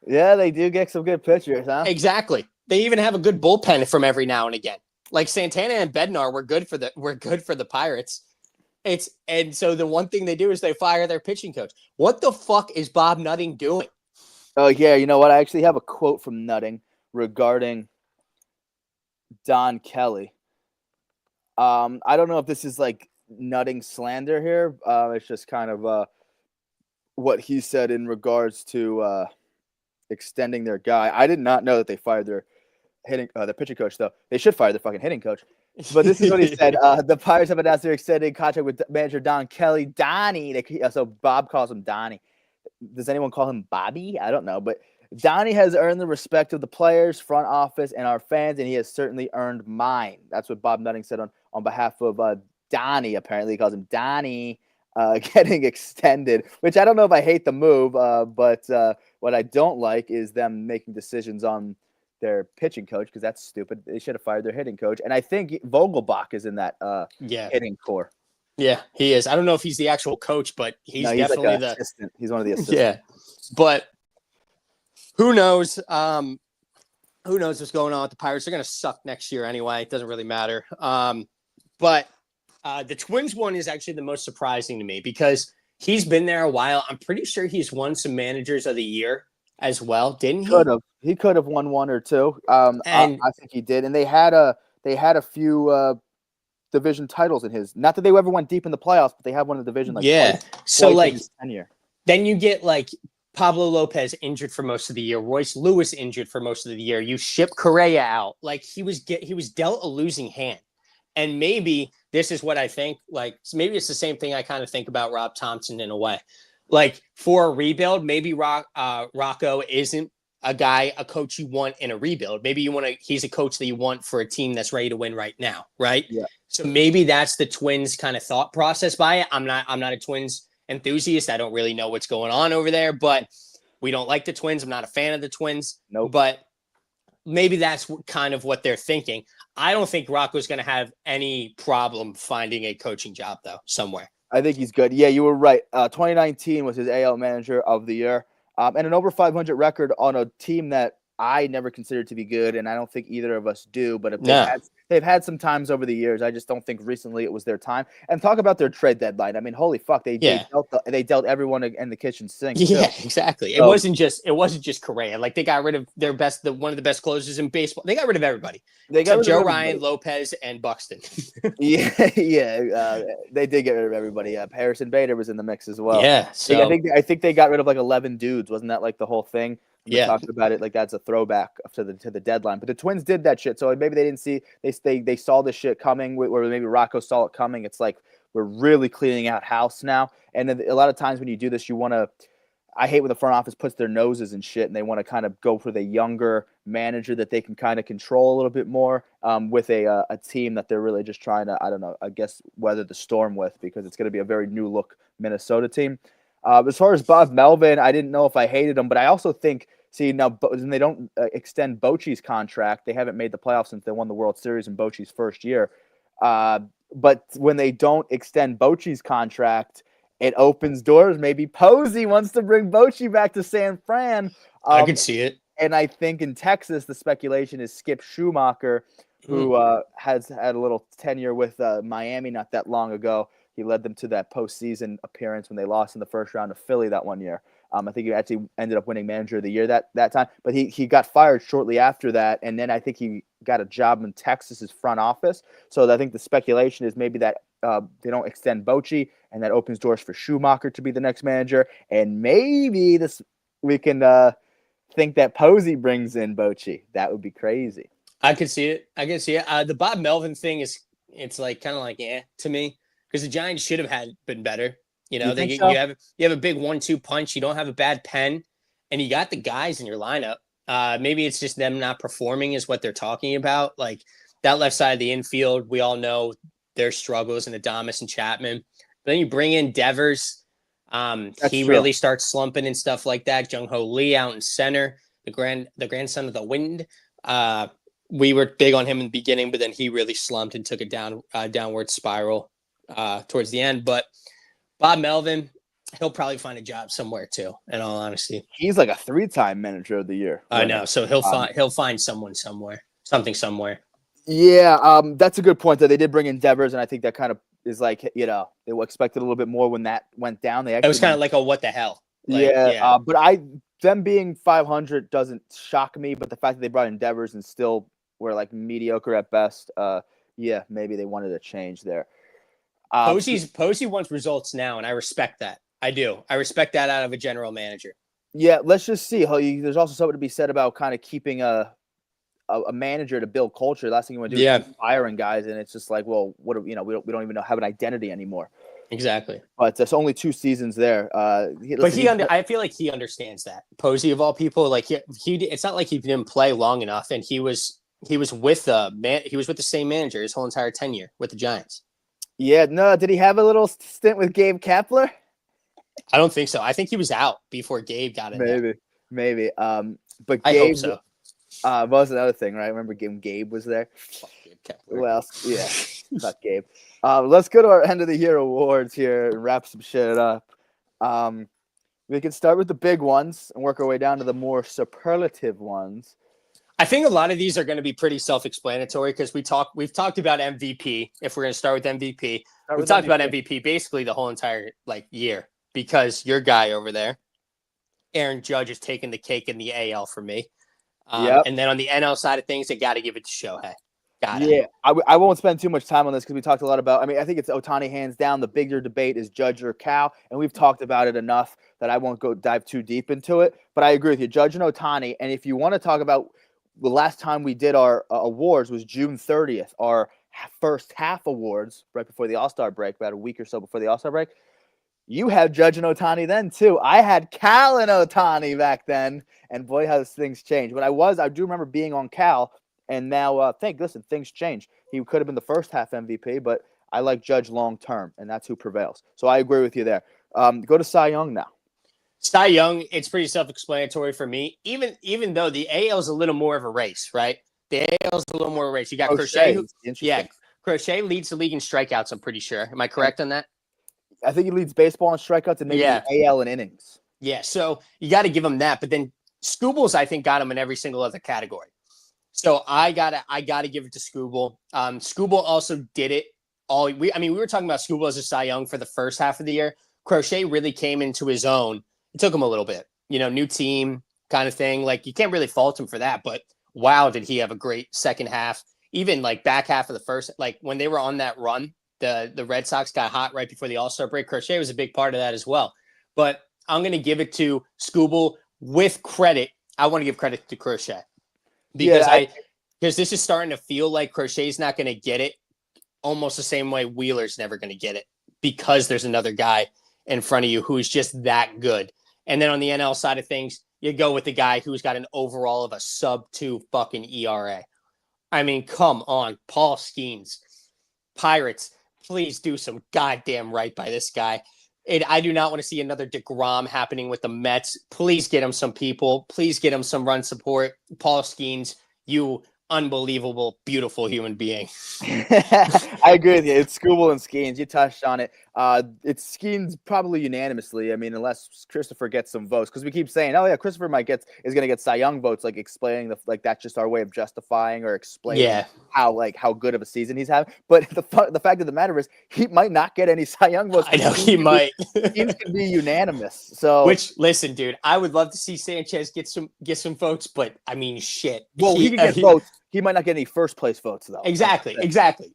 Yeah, they do get some good pitchers, huh? Exactly. They even have a good bullpen from every now and again. Like Santana and Bednar were good for the Pirates. And so the one thing they do is they fire their pitching coach. What the fuck is Bob Nutting doing? Oh yeah, you know what? I actually have a quote from Nutting regarding Don Kelly. I don't know if this is like Nutting slander here. It's just kind of what he said in regards to extending their guy. I did not know that they fired their pitching coach, though. They should fire their fucking hitting coach. But this is what he said. The Pirates have announced their extended contract with manager Don Kelly. Donnie. So Bob calls him Donnie. Does anyone call him Bobby? I don't know. But Donnie has earned the respect of the players, front office, and our fans, and he has certainly earned mine. That's what Bob Nutting said on behalf of Donnie. Apparently, he calls him Donnie. Getting extended, which I don't know if I hate the move, but what I don't like is them making decisions on their pitching coach because that's stupid. They should have fired their hitting coach, and I think Vogelbach is in that hitting core. Yeah, he is. I don't know if he's the actual coach, but he's definitely like the assistant. He's one of the assistants. Yeah, but who knows? Who knows what's going on with the Pirates? They're going to suck next year anyway. It doesn't really matter. But the Twins one is actually the most surprising to me because he's been there a while. I'm pretty sure he's won some managers of the year as well, didn't he? He could have won 1 or 2. I think he did, and they had a few division titles in his. Not that they ever went deep in the playoffs, but they have won the division. Twice tenure. Then you get like Pablo Lopez injured for most of the year, Royce Lewis injured for most of the year. You ship Correa out, like he was dealt a losing hand. And maybe this is what I think, like, maybe it's the same thing I kind of think about Rob Thompson in a way. Like, for a rebuild, maybe Rocco isn't a coach you want in a rebuild. Maybe he's a coach that you want for a team that's ready to win right now, right? Yeah. So maybe that's the Twins kind of thought process by it. I'm not a Twins enthusiast. I don't really know what's going on over there, but we don't like the Twins. I'm not a fan of the Twins. Nope. But maybe that's kind of what they're thinking. I don't think Rocco's going to have any problem finding a coaching job, though, somewhere. I think he's good. Yeah, you were right. 2019 was his AL Manager of the Year, and an over 500 record on a team that I never considered to be good, and I don't think either of us do. But if they've had some times over the years, I just don't think recently it was their time. And talk about their trade deadline. I mean, holy fuck, they dealt everyone in the kitchen sink. Yeah, exactly. So, it wasn't just Correa. Like they got rid of their one of the best closers in baseball. They got rid of everybody. They got rid of Joe Ryan, Lopez, and Buxton. They did get rid of everybody. Harrison Bader was in the mix as well. Yeah, so I think they got rid of like 11 dudes. Wasn't that like the whole thing? And we talked about it like that's a throwback to the deadline. But the Twins did that shit, so maybe they didn't see they saw this shit coming, or maybe Rocco saw it coming. It's like we're really cleaning out house now, and then a lot of times when you do this, you want to. I hate when the front office puts their noses in shit and they want to kind of go for the younger manager that they can kind of control a little bit more with a team that they're really just trying to, I don't know, I guess weather the storm with, because it's going to be a very new look Minnesota team. As far as Bob Melvin, I didn't know if I hated him, but I also think, see, now when they don't extend Bochy's contract, they haven't made the playoffs since they won the World Series in Bochy's first year. But when they don't extend Bochy's contract, it opens doors. Maybe Posey wants to bring Bochy back to San Fran. I could see it. And I think in Texas, the speculation is Skip Schumacher, who has had a little tenure with Miami not that long ago. He led them to that postseason appearance when they lost in the first round of Philly that one year. I think he actually ended up winning Manager of the Year that time. But he got fired shortly after that, and then I think he got a job in Texas's front office. So I think the speculation is maybe that they don't extend Bochy, and that opens doors for Schumacher to be the next manager. And maybe we can think that Posey brings in Bochy. That would be crazy. I could see it. The Bob Melvin thing it's like kind of like to me, because the Giants should have been better. You know, you have a big 1-2 punch. You don't have a bad pen, and you got the guys in your lineup. Maybe it's just them not performing is what they're talking about. Like that left side of the infield, we all know their struggles in Adames and Chapman. But then you bring in Devers. He really starts slumping and stuff like that. Jung Ho Lee out in center, the grandson of the wind. We were big on him in the beginning, but then he really slumped and took a downward spiral towards the end. But Bob Melvin, he'll probably find a job somewhere too. In all honesty, he's like a 3-time Manager of the Year. I know, so he'll find someone somewhere, something somewhere. Yeah, that's a good point. That they did bring in Devers, and I think that kind of is like, you know, they expected a little bit more when that went down. It was kind of like a what the hell. Like, but them being 500 doesn't shock me. But the fact that they brought in Devers and still were like mediocre at best, maybe they wanted a change there. Posey wants results now, and I respect that. I do. I respect that out of a general manager. Yeah, let's just see. There's also something to be said about kind of keeping a manager to build culture. Last thing you want to do is keep firing guys, and it's just like, well, we don't even have an identity anymore. Exactly. But it's only 2 seasons there. I feel like he understands that. Posey of all people, like he it's not like he didn't play long enough, and he was with the same manager his whole entire tenure with the Giants. Yeah, no. Did he have a little stint with Gabe Kapler? I don't think so. I think he was out before Gabe got in. Maybe. But Gabe, I hope so. Was another thing, right? Remember when Gabe was there? Fuck Gabe Kapler. Who else? Yeah, not Gabe. Let's go to our end of the year awards here and wrap some shit up. We can start with the big ones and work our way down to the more superlative ones. I think a lot of these are going to be pretty self-explanatory because we've talked about MVP. If we're going to start with MVP, we've talked about MVP basically the whole entire year because your guy over there, Aaron Judge, is taking the cake in the AL for me. And then on the NL side of things, they got to give it to Shohei. Yeah, I won't spend too much time on this because we talked a lot about. I mean, I think it's Ohtani hands down. The bigger debate is Judge or Cal, and we've talked about it enough that I won't dive too deep into it. But I agree with you, Judge and Ohtani. And if you want to talk about the last time we did our awards was June 30th, our first half awards right before the All-Star break, about a week or so before the All-Star break. You had Judge and Ohtani then too. I had Cal and Ohtani back then, and boy, how things changed. But I do remember being on Cal, and now things change. He could have been the first half MVP, but I like Judge long term, and that's who prevails. So I agree with you there. Go to Cy Young now. Cy Young, it's pretty self-explanatory for me. Even though the AL is a little more of a race, right? The AL is a little more of a race. You got Crochet. Crochet leads the league in strikeouts. I'm pretty sure. Am I correct on that? I think he leads baseball in strikeouts and maybe the AL in innings. Yeah, so you got to give him that. But then Skubals, I think, got him in every single other category. So I gotta give it to Skubal. Skubal also did it all. We were talking about Skubal as a Cy Young for the first half of the year. Crochet really came into his own. It took him a little bit, new team kind of thing. Like you can't really fault him for that, but wow, did he have a great second half? Even like back half of the first, like when they were on that run, the Red Sox got hot right before the All-Star break. Crochet was a big part of that as well. But I'm going to give it to Skubal with credit. I want to give credit to Crochet because Yeah, because this is starting to feel like Crochet's not going to get it almost the same way Wheeler's never going to get it because there's another guy in front of you who's just that good. And then on the NL side of things, you go with the guy who's got an overall of a sub-2 fucking ERA. I mean, come on, Paul Skeens. Pirates, please do some goddamn right by this guy. I do not want to see another DeGrom happening with the Mets. Please get him some people. Please get him some run support. Paul Skeens, you unbelievable, beautiful human being. I agree with you. It's Skubal and Skeens. You touched on it. It's Skeens probably unanimously. I mean, unless Christopher gets some votes, because we keep saying, "Oh yeah, Christopher is going to get Cy Young votes," like explaining that's just our way of justifying or explaining how good of a season he's having. But the fact of the matter is, he might not get any Cy Young votes. I know he might. Skeens could be unanimous. So, which listen, dude, I would love to see Sanchez get some votes, but I mean, shit. Well, he can get votes. He might not get any first place votes though. Exactly.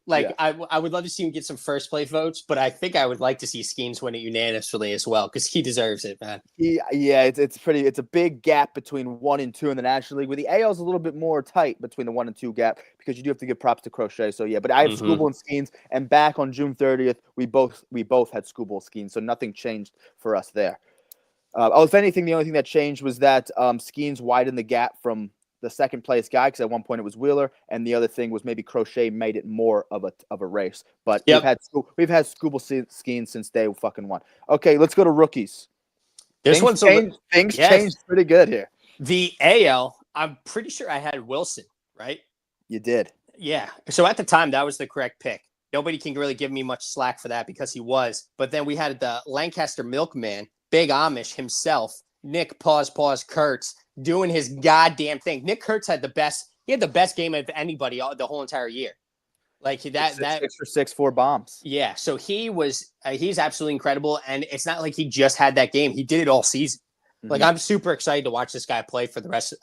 Like I would love to see him get some first place votes, but I think I would like to see Skeens win it unanimously as well because he deserves it, man. It's a big gap between 1 and 2 in the National League. Where the AL is a little bit more tight between the 1 and 2 gap because you do have to give props to Crochet. So yeah, but I have Skubal and Skeens, and back on June 30th, we both had Skubal Skeens, so nothing changed for us there. If anything, the only thing that changed was that Skeens widened the gap from the second place guy, because at one point it was Wheeler, and the other thing was maybe Crochet made it more of a race. But we've had Skubal Skeens since day fucking one. Okay, let's go to rookies. Things changed pretty good here. The AL, I'm pretty sure I had Wilson, right? You did. Yeah. So at the time, that was the correct pick. Nobody can really give me much slack for that because he was. But then we had the Lancaster Milkman, Big Amish himself, Nick Kurtz, doing his goddamn thing. Nick Kurtz had the best game of anybody the whole entire year. Like that 6 for 6, 4 bombs. Yeah, so he's absolutely incredible, and it's not like he just had that game. He did it all season. Mm-hmm. Like I'm super excited to watch this guy play for the rest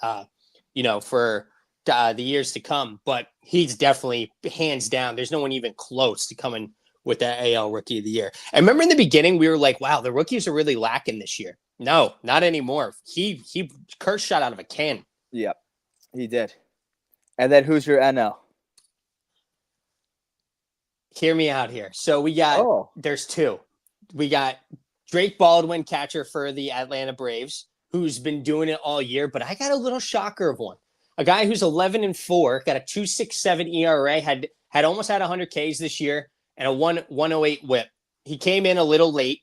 for the years to come, but he's definitely hands down. There's no one even close to coming with that AL Rookie of the Year. I remember in the beginning we were like, wow, the rookies are really lacking this year. No, not anymore. Kurt shot out of a can. Yep, he did. And then who's your NL? Hear me out here. So we got there's two. We got Drake Baldwin, catcher for the Atlanta Braves, who's been doing it all year, but I got a little shocker of one. A guy who's 11-4, got a 2.67 ERA, had almost had 100 Ks this year, and a 108 WHIP. He came in a little late.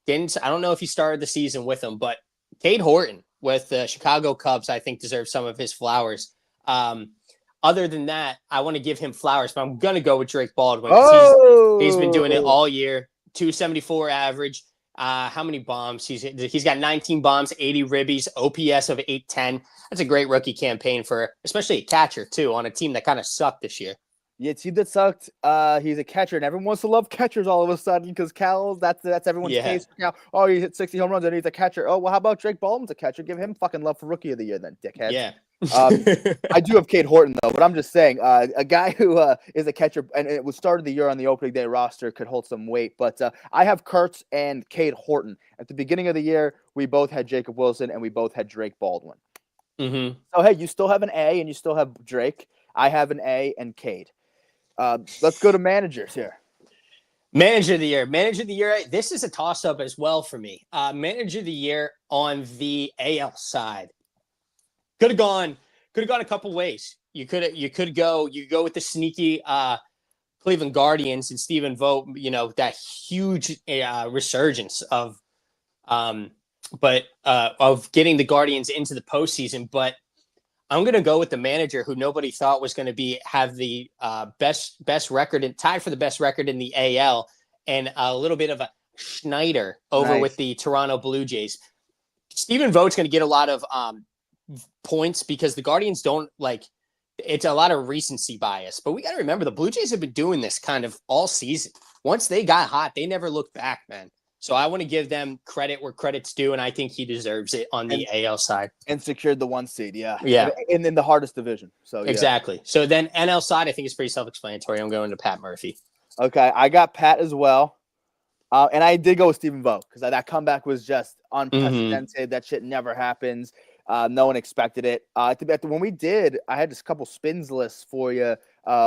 I don't know if he started the season with him, but Cade Horton with the Chicago Cubs, I think, deserves some of his flowers. Other than that, I want to give him flowers, but I'm going to go with Drake Baldwin. He's been doing it all year. 274 average. How many bombs? He's got 19 bombs, 80 ribbies, OPS of 810. That's a great rookie campaign for especially a catcher, too, on a team that kind of sucked this year. Yeah, a team that sucked. He's a catcher, and everyone wants to love catchers all of a sudden because Cal, that's everyone's case for Cal. Oh, he hit 60 home runs and he's a catcher. Oh, well, how about Drake Baldwin's a catcher? Give him fucking love for Rookie of the Year then, dickhead. Yeah. I do have Cade Horton, though, but I'm just saying a guy who is a catcher, and it was started the year on the opening day roster, could hold some weight. But I have Kurtz and Cade Horton. At the beginning of the year, we both had Jacob Wilson, and we both had Drake Baldwin. Mm-hmm. So, hey, you still have an A, and you still have Drake. I have an A and Cade. Let's go to managers here. Manager of the year. This is a toss-up as well for me. Manager of the year on the AL side. Could have gone a couple ways. You go with the sneaky Cleveland Guardians and Stephen Vogt, that huge resurgence of getting the Guardians into the postseason. But I'm going to go with the manager who nobody thought was going to have the best record and tied for the best record in the AL, and a little bit of a Schneider over with the Toronto Blue Jays. Stephen Vogt's going to get a lot of points because the Guardians don't it's a lot of recency bias, but we got to remember the Blue Jays have been doing this kind of all season. Once they got hot, they never looked back, man. So I want to give them credit where credit's due, and I think he deserves it on the AL side. And secured the 1 seed, yeah. And in the hardest division. So exactly. So then NL side, I think it's pretty self-explanatory. I'm going to Pat Murphy. Okay, I got Pat as well. And I did go with Stephen Vogt because that comeback was just unprecedented. Mm-hmm. That shit never happens. No one expected it. When we did, I had this couple spins lists for you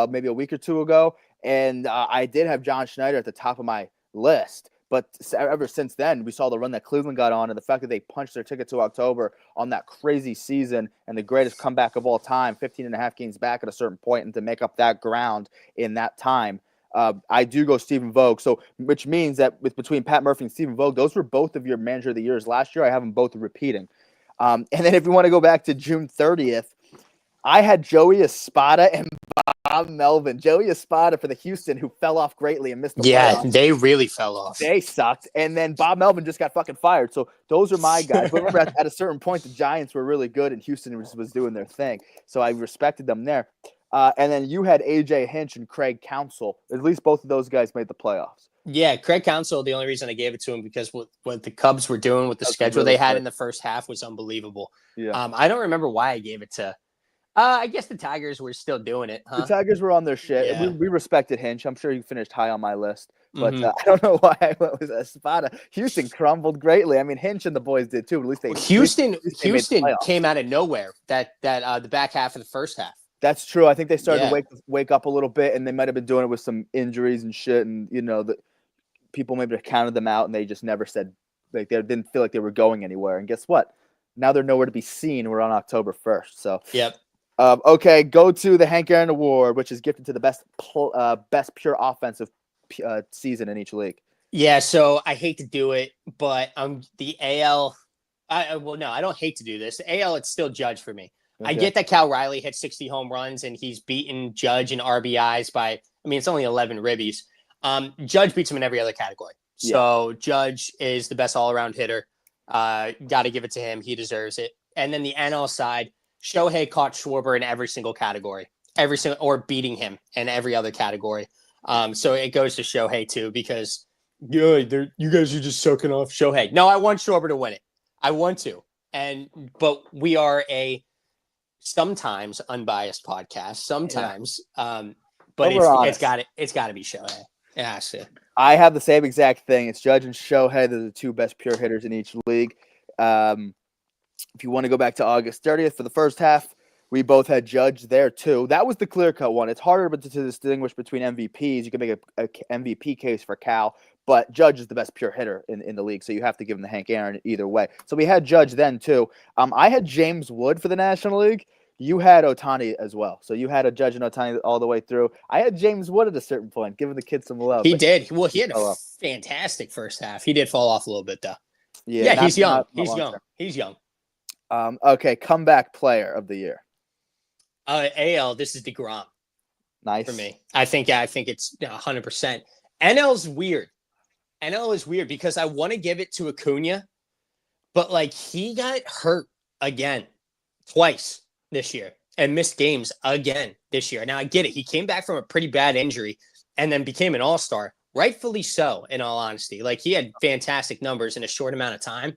maybe a week or two ago, and I did have John Schneider at the top of my list. But ever since then, we saw the run that Cleveland got on, and the fact that they punched their ticket to October on that crazy season and the greatest comeback of all time, 15 and a half games back at a certain point, and to make up that ground in that time. I do go Stephen Vogt, so which means that between Pat Murphy and Stephen Vogt, those were both of your manager of the years last year. I have them both repeating. And then if you want to go back to June 30th, I had Joey Espada and Bob Melvin. Joey Espada for the Houston, who fell off greatly and missed the playoffs. They really fell off. They sucked. And then Bob Melvin just got fucking fired. So those are my guys. But remember, at a certain point, the Giants were really good and Houston was doing their thing. So I respected them there. And then you had AJ Hinch and Craig Counsell. At least both of those guys made the playoffs. Yeah, Craig Counsell, the only reason I gave it to him because what the Cubs were doing with the schedule they had in the first half was unbelievable. Yeah. I don't remember why I gave it to I guess the Tigers were still doing it, huh? The Tigers were on their shit. Yeah. We respected Hinch. I'm sure he finished high on my list. But I don't know why I went with Espada. Houston crumbled greatly. I mean, Hinch and the boys did too. At least they Houston came out of nowhere that the back half of the first half. That's true. I think they started to wake up a little bit, and they might have been doing it with some injuries and shit. And the people maybe counted them out, and they just never said they didn't feel like they were going anywhere. And guess what? Now they're nowhere to be seen. We're on October 1st. So yep. Okay, go to the Hank Aaron Award, which is gifted to the best pure offensive season in each league. Yeah, so I hate to do it, but the AL. No, I don't hate to do this. The AL, it's still Judge for me. Okay. I get that Cal Riley hit 60 home runs and he's beaten Judge in RBIs by. I mean, it's only 11 ribbies. Judge beats him in every other category. So Judge is the best all-around hitter. Got to give it to him. He deserves it. And then the NL side. Shohei caught Schwarber in every single category, or beating him in every other category. So it goes to Shohei too, because you guys are just sucking off Shohei. No, I want Schwarber to win it. I want to. But we are a sometimes unbiased podcast, sometimes. But it's got to be Shohei. Yeah, I have the same exact thing. It's Judge and Shohei. They're the two best pure hitters in each league. If you want to go back to August 30th for the first half, we both had Judge there too. That was the clear-cut one. It's harder to distinguish between MVPs. You can make a MVP case for Cal, but Judge is the best pure hitter in the league, so you have to give him the Hank Aaron either way. So we had Judge then too. I had James Wood for the National League. You had Ohtani as well. So you had a Judge and Ohtani all the way through. I had James Wood at a certain point, giving the kid some love. He did. Well, he had a fantastic first half. He did fall off a little bit though. Yeah, he's young. He's young. Okay, comeback player of the year. AL, this is DeGrom. Nice for me. I think it's 100%. NL is weird. NL is weird because I want to give it to Acuna, but like he got hurt again twice this year and missed games again this year. Now I get it. He came back from a pretty bad injury and then became an all-star, rightfully so, in all honesty. Like he had fantastic numbers in a short amount of time.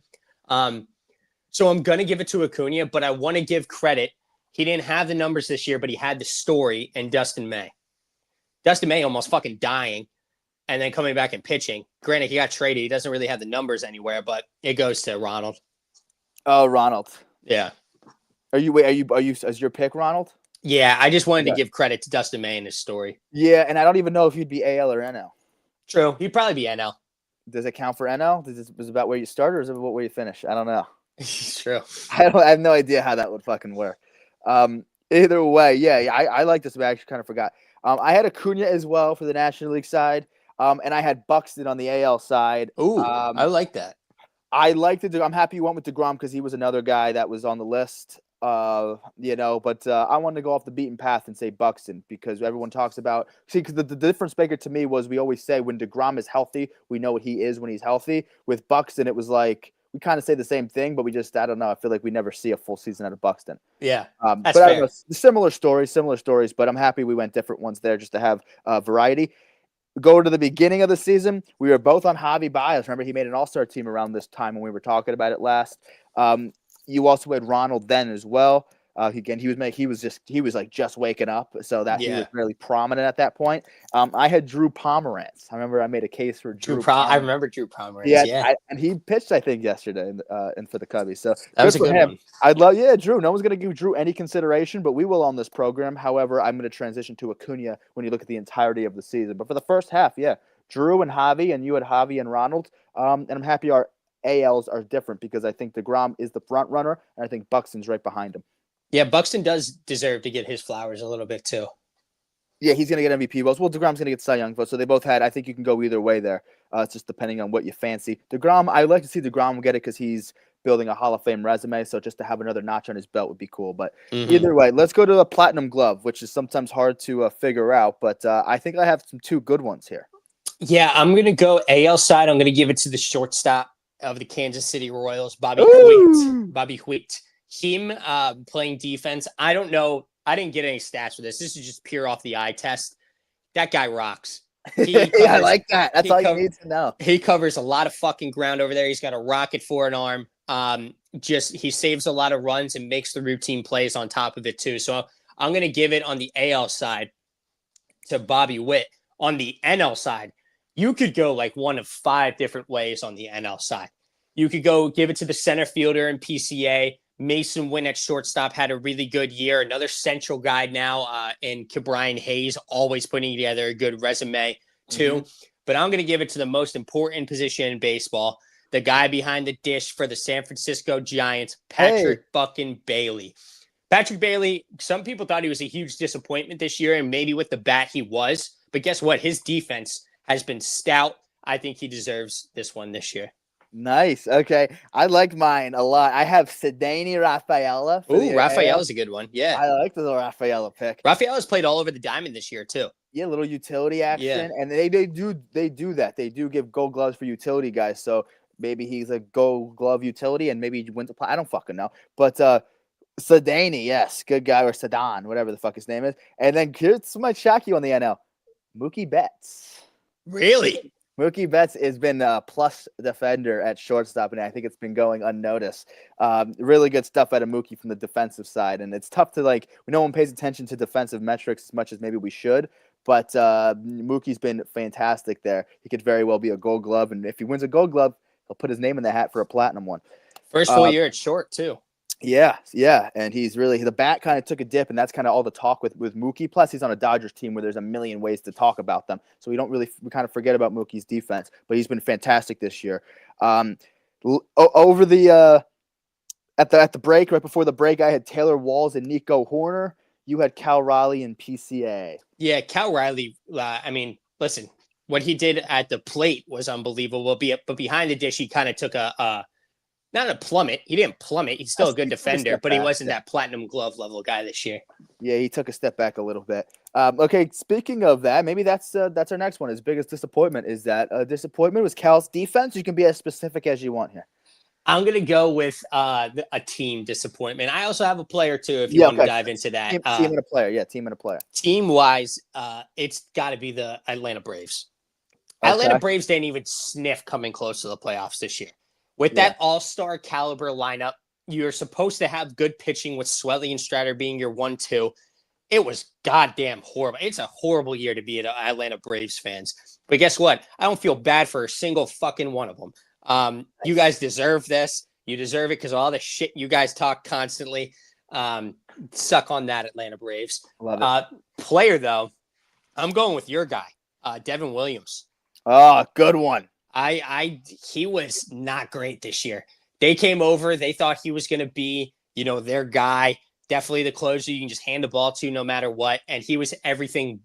So I'm going to give it to Acuna, but I want to give credit. He didn't have the numbers this year, but he had the story in Dustin May. Dustin May almost fucking dying and then coming back and pitching. Granted, he got traded. He doesn't really have the numbers anywhere, but it goes to Ronald. Oh, Ronald. Yeah. Are you as your pick, Ronald? Yeah, I just wanted to give credit to Dustin May and his story. Yeah, and I don't even know if he'd be AL or NL. True. He'd probably be NL. Does it count for NL? Is it about where you start or is it about where you finish? I don't know. True. I have no idea how that would fucking work. Either way, yeah, I like this. I actually kind of forgot. I had Acuna as well for the National League side, and I had Buxton on the AL side. Ooh, I like that. I liked it. I'm happy you went with DeGrom because he was another guy that was on the list. But I wanted to go off the beaten path and say Buxton because everyone talks about because the difference maker to me was we always say when DeGrom is healthy, we know what he is when he's healthy. With Buxton, it was like we kind of say the same thing, but we just I don't know. I feel like we never see a full season out of Buxton. Yeah, that's fair. I don't know, similar stories, but I'm happy we went different ones there just to have variety. Go to the beginning of the season. We were both on Javi Baez. Remember, he made an all-star team around this time when we were talking about it last. You also had Ronald then as well. Again, he was like just waking up, so that he was Yeah. really prominent at that point. I had Drew Pomerantz. I remember I made a case for Drew I Pomerantz. remember Drew Pomerantz. Yeah, Yeah. and he pitched, I think, yesterday, and for the Cubbies. So That good was a for good him. one. Drew. No one's going to give Drew any consideration, but we will on this program. However, I'm going to transition to Acuna when you look at the entirety of the season. But for the first half, yeah, Drew and Javi, and you had Javi and Ronald. And I'm happy our ALs are different because I think DeGrom is the front runner, and I think Buxton's right behind him. Yeah, Buxton does deserve to get his flowers a little bit too. Yeah, he's going to get MVP votes. Well, DeGrom's going to get Cy Young votes. So they both had, I think you can go either way there. It's just depending on what you fancy. DeGrom, I like to see DeGrom get it because he's building a Hall of Fame resume. So just to have another notch on his belt would be cool. But either way, let's go to the Platinum Glove, which is sometimes hard to figure out. But I think I have two good ones here. Yeah, I'm going to go AL side. I'm going to give it to the shortstop of the Kansas City Royals, Bobby Witt. Bobby Witt. Him playing defense. I don't know. I didn't get any stats for this. This is just pure off the eye test. That guy rocks. Yeah, I like that. That's all you need to know. He covers a lot of fucking ground over there. He's got a rocket for an arm. He saves a lot of runs and makes the routine plays on top of it too. So I'm going to give it on the AL side to Bobby Witt. On the NL side, you could go like one of 5 different ways on the NL side. You could go give it to the center fielder in PCA. Mason Wynn at shortstop had a really good year. Another central guy now in Brian Hayes, always putting together a good resume too. But I'm going to give it to the most important position in baseball, the guy behind the dish for the San Francisco Giants, Patrick fucking Bailey. Patrick Bailey, some people thought he was a huge disappointment this year, and maybe with the bat he was. But guess what? His defense has been stout. I think he deserves this one this year. Nice. Okay. I like mine a lot. I have Ceddaney Rafaela. Ooh, Rafaela's a good one. Yeah. I like the little Rafaela pick. Rafaela's played all over the diamond this year, too. Yeah, little utility action. Yeah. And they do that. They do give gold gloves for utility guys. So maybe he's a gold glove utility and maybe he wins a play. I don't fucking know. But Ceddaney, yes, good guy, or Sedan, whatever the fuck his name is. And then here's my shock you on the NL. Mookie Betts. Really? Mookie Betts has been a plus defender at shortstop, and I think it's been going unnoticed. Really good stuff out of Mookie from the defensive side, and it's tough to no one pays attention to defensive metrics as much as maybe we should, but Mookie's been fantastic there. He could very well be a gold glove, and if he wins a gold glove, he'll put his name in the hat for a platinum one. First full year at short, too. Yeah, and he's really, the bat kind of took a dip, and that's kind of all the talk with Mookie. Plus, he's on a Dodgers team where there's a million ways to talk about them, so we kind of forget about Mookie's defense. But he's been fantastic this year. Over the at the break, right before the break, I had Taylor Walls and Nico Horner. You had Cal Raleigh and PCA. Yeah, Cal Riley. I mean, listen, what he did at the plate was unbelievable. But behind the dish, he kind of took not a plummet. He didn't plummet. He's still a good defender, but he wasn't that platinum glove level guy this year. Yeah, he took a step back a little bit. Okay, speaking of that, maybe that's our next one. His biggest disappointment is that disappointment was Cal's defense. You can be as specific as you want here. I'm going to go with a team disappointment. I also have a player, too, if you want to dive into that. Team and a player. Yeah, team and a player. Team-wise, it's got to be the Atlanta Braves. Okay. Atlanta Braves didn't even sniff coming close to the playoffs this year. With that all-star caliber lineup, you're supposed to have good pitching with Swelly and Strider being your 1-2. It was goddamn horrible. It's a horrible year to be an Atlanta Braves fans. But guess what? I don't feel bad for a single fucking one of them. You guys deserve this. You deserve it because of all the shit you guys talk constantly. Suck on that, Atlanta Braves. Love it. Player, though, I'm going with your guy, Devin Williams. Oh, good one. He was not great this year. They came over. They thought he was going to be, their guy, definitely the closer you can just hand the ball to no matter what. And he was everything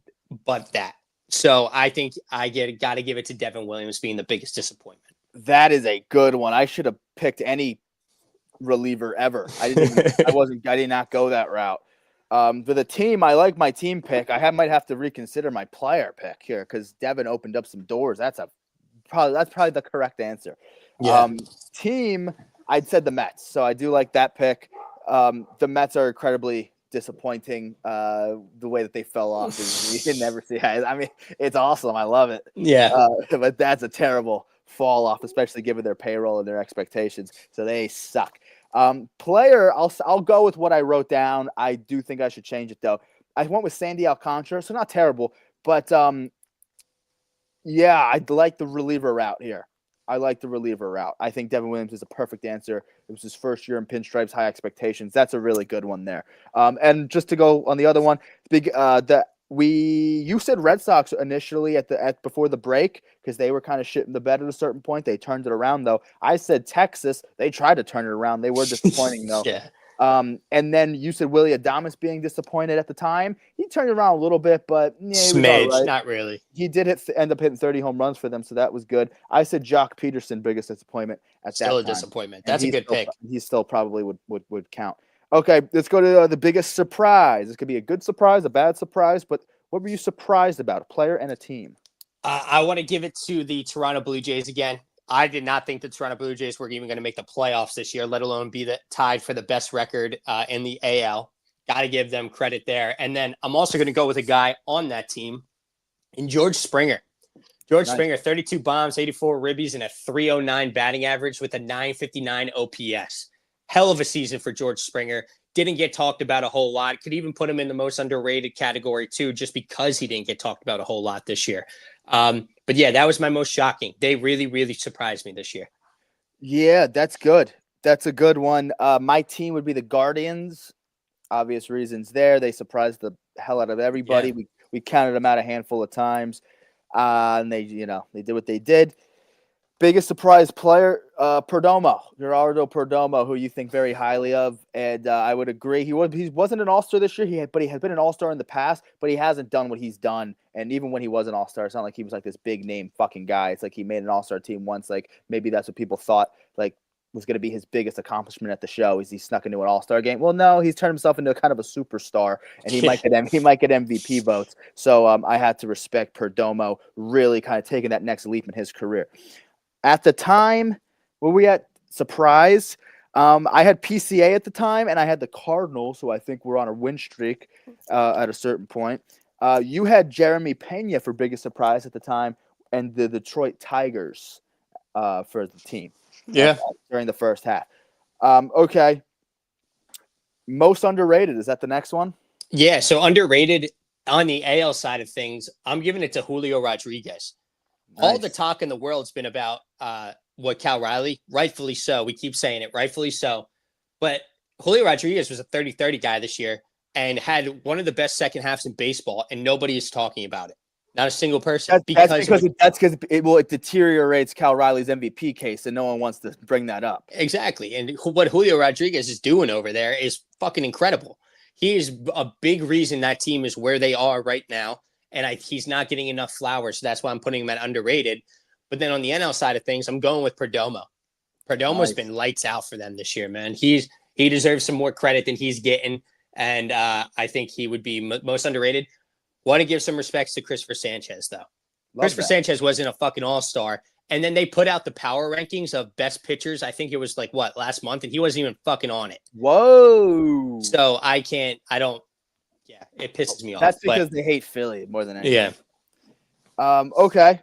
but that. So I think I got to give it to Devin Williams being the biggest disappointment. That is a good one. I should have picked any reliever ever. I did not go that route. For the team, I like my team pick. I might have to reconsider my player pick here because Devin opened up some doors. That's probably the correct answer. Yeah. Team, I'd said the Mets, so I do like that pick. The Mets are incredibly disappointing. The way that they fell off, you can never see. I mean, it's awesome. I love it. Yeah. But that's a terrible fall off, especially given their payroll and their expectations. So they suck. Player, I'll go with what I wrote down. I do think I should change it though. I went with Sandy Alcantara, so not terrible, but yeah, I'd like the reliever route here. I like the reliever route. I think Devin Williams is a perfect answer. It was his first year in pinstripes, high expectations. That's a really good one there. And just to go on the other one, you said Red Sox initially before the break because they were kind of shitting the bed at a certain point. They turned it around though. I said Texas. They tried to turn it around. They were disappointing though. Yeah. And then you said Willie Adames being disappointed at the time. He turned it around a little bit, but yeah, he was all right. Not really. He did end up hitting 30 home runs for them, so that was good. I said Jock Peterson, biggest disappointment at Still that a time. disappointment. That's a good pick. He still probably would count. Okay, let's go to the biggest surprise. This could be a good surprise, a bad surprise, but what were you surprised about, a player and a team? I want to give it to the Toronto Blue Jays again. I did not think the Toronto Blue Jays were even going to make the playoffs this year, let alone be tied for the best record in the AL. Got to give them credit there. And then I'm also going to go with a guy on that team, in George Springer. George Springer, 32 bombs, 84 ribbies, and a 309 batting average with a 959 OPS. Hell of a season for George Springer. Didn't get talked about a whole lot. Could even put him in the most underrated category too, just because he didn't get talked about a whole lot this year. But yeah, that was my most shocking. They really, really surprised me this year. Yeah, that's good. That's a good one. My team would be the Guardians. Obvious reasons there. They surprised the hell out of everybody. Yeah. We counted them out a handful of times. And they did what they did. Biggest surprise player, Perdomo, Gerardo Perdomo, who you think very highly of, and I would agree. He wasn't an All-Star this year. But he had been an All-Star in the past, but he hasn't done what he's done. And even when he was an All-Star, it's not like he was like this big name fucking guy. It's like he made an All-Star team once. Like maybe that's what people thought like was going to be his biggest accomplishment at the show. Is he snuck into an All-Star game? Well, no, he's turned himself into kind of a superstar, and he might get MVP votes. So I had to respect Perdomo really kind of taking that next leap in his career. At the time, were we at surprise? I had PCA at the time, and I had the Cardinals, who I think were on a win streak at a certain point. You had Jeremy Pena for biggest surprise at the time, and the Detroit Tigers for the team. Yeah. During the first half. Okay. Most underrated. Is that the next one? Yeah. So underrated on the AL side of things, I'm giving it to Julio Rodriguez. Nice. All the talk in the world's been about what Cal Riley, rightfully so. We keep saying it, rightfully so. But Julio Rodriguez was a 30-30 guy this year and had one of the best second halves in baseball, and nobody is talking about it. Not a single person. That's because it deteriorates Cal Riley's MVP case, and no one wants to bring that up. Exactly. And what Julio Rodriguez is doing over there is fucking incredible. He is a big reason that team is where they are right now. And he's not getting enough flowers, so that's why I'm putting him at underrated. But then on the NL side of things, I'm going with Perdomo. Perdomo's been lights out for them this year, man. He deserves some more credit than he's getting, and I think he would be most underrated. Want to give some respects to Christopher Sanchez, though. Christopher Sanchez wasn't a fucking all-star, and then they put out the power rankings of best pitchers. I think it was last month, and he wasn't even fucking on it. Whoa! So yeah, it pisses me off. That's because they hate Philly more than anything. Yeah. Okay.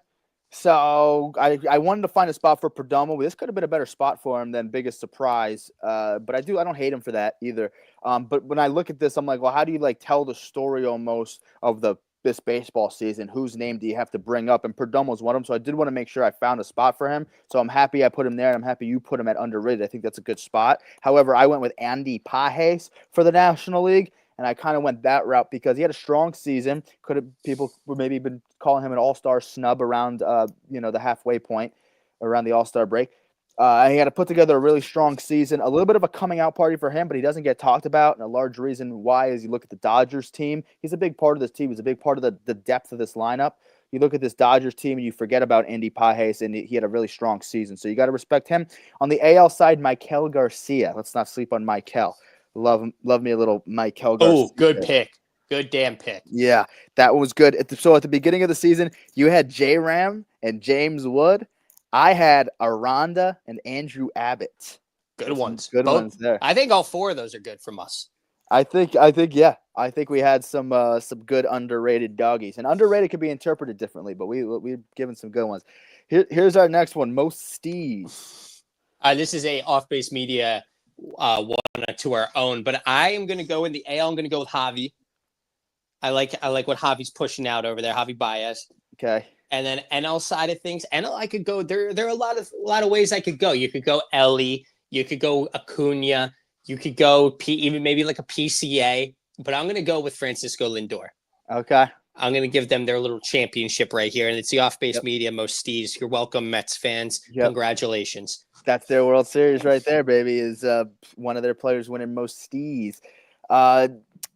So I wanted to find a spot for Perdomo. This could have been a better spot for him than biggest surprise. But I don't hate him for that either. But when I look at this, I'm like, well, how do you tell the story almost of this baseball season? Whose name do you have to bring up? And Perdomo's one of them. So I did want to make sure I found a spot for him. So I'm happy I put him there, and I'm happy you put him at underrated. I think that's a good spot. However, I went with Andy Pages for the National League. And I kind of went that route because he had a strong season. People would maybe been calling him an all-star snub around, the halfway point, around the all-star break. He had to put together a really strong season, a little bit of a coming out party for him, but he doesn't get talked about. And a large reason why is you look at the Dodgers team. He's a big part of this team. He's a big part of the depth of this lineup. You look at this Dodgers team and you forget about Andy Pages, and he had a really strong season. So you got to respect him. On the AL side, Maikel Garcia. Let's not sleep on Maikel. Love me a little Maikel Garcia. Oh, good pick. Good damn pick. Yeah, that was good. So at the beginning of the season, you had J-Ram and James Wood. I had Aranda and Andrew Abbott. Good ones. Good ones there. I think all four of those are good from us. I think yeah. I think we had some good underrated doggies. And underrated could be interpreted differently, but we've given some good ones. Here's our next one, most Stees. This is a off-base media one to our own. But I am going to go in the AL. I'm going to go with Javi. I like what Javi's pushing out over there, Javi Baez. Okay. And then NL side of things, NL I could go. There are a lot of ways I could go. You could go Ellie. You could go Acuna. You could go even maybe like a PCA. But I'm going to go with Francisco Lindor. Okay. I'm going to give them their little championship right here. And it's the off-base media, most stees. You're welcome, Mets fans. Yep. Congratulations. That's their World Series right there, baby, is one of their players winning most stees.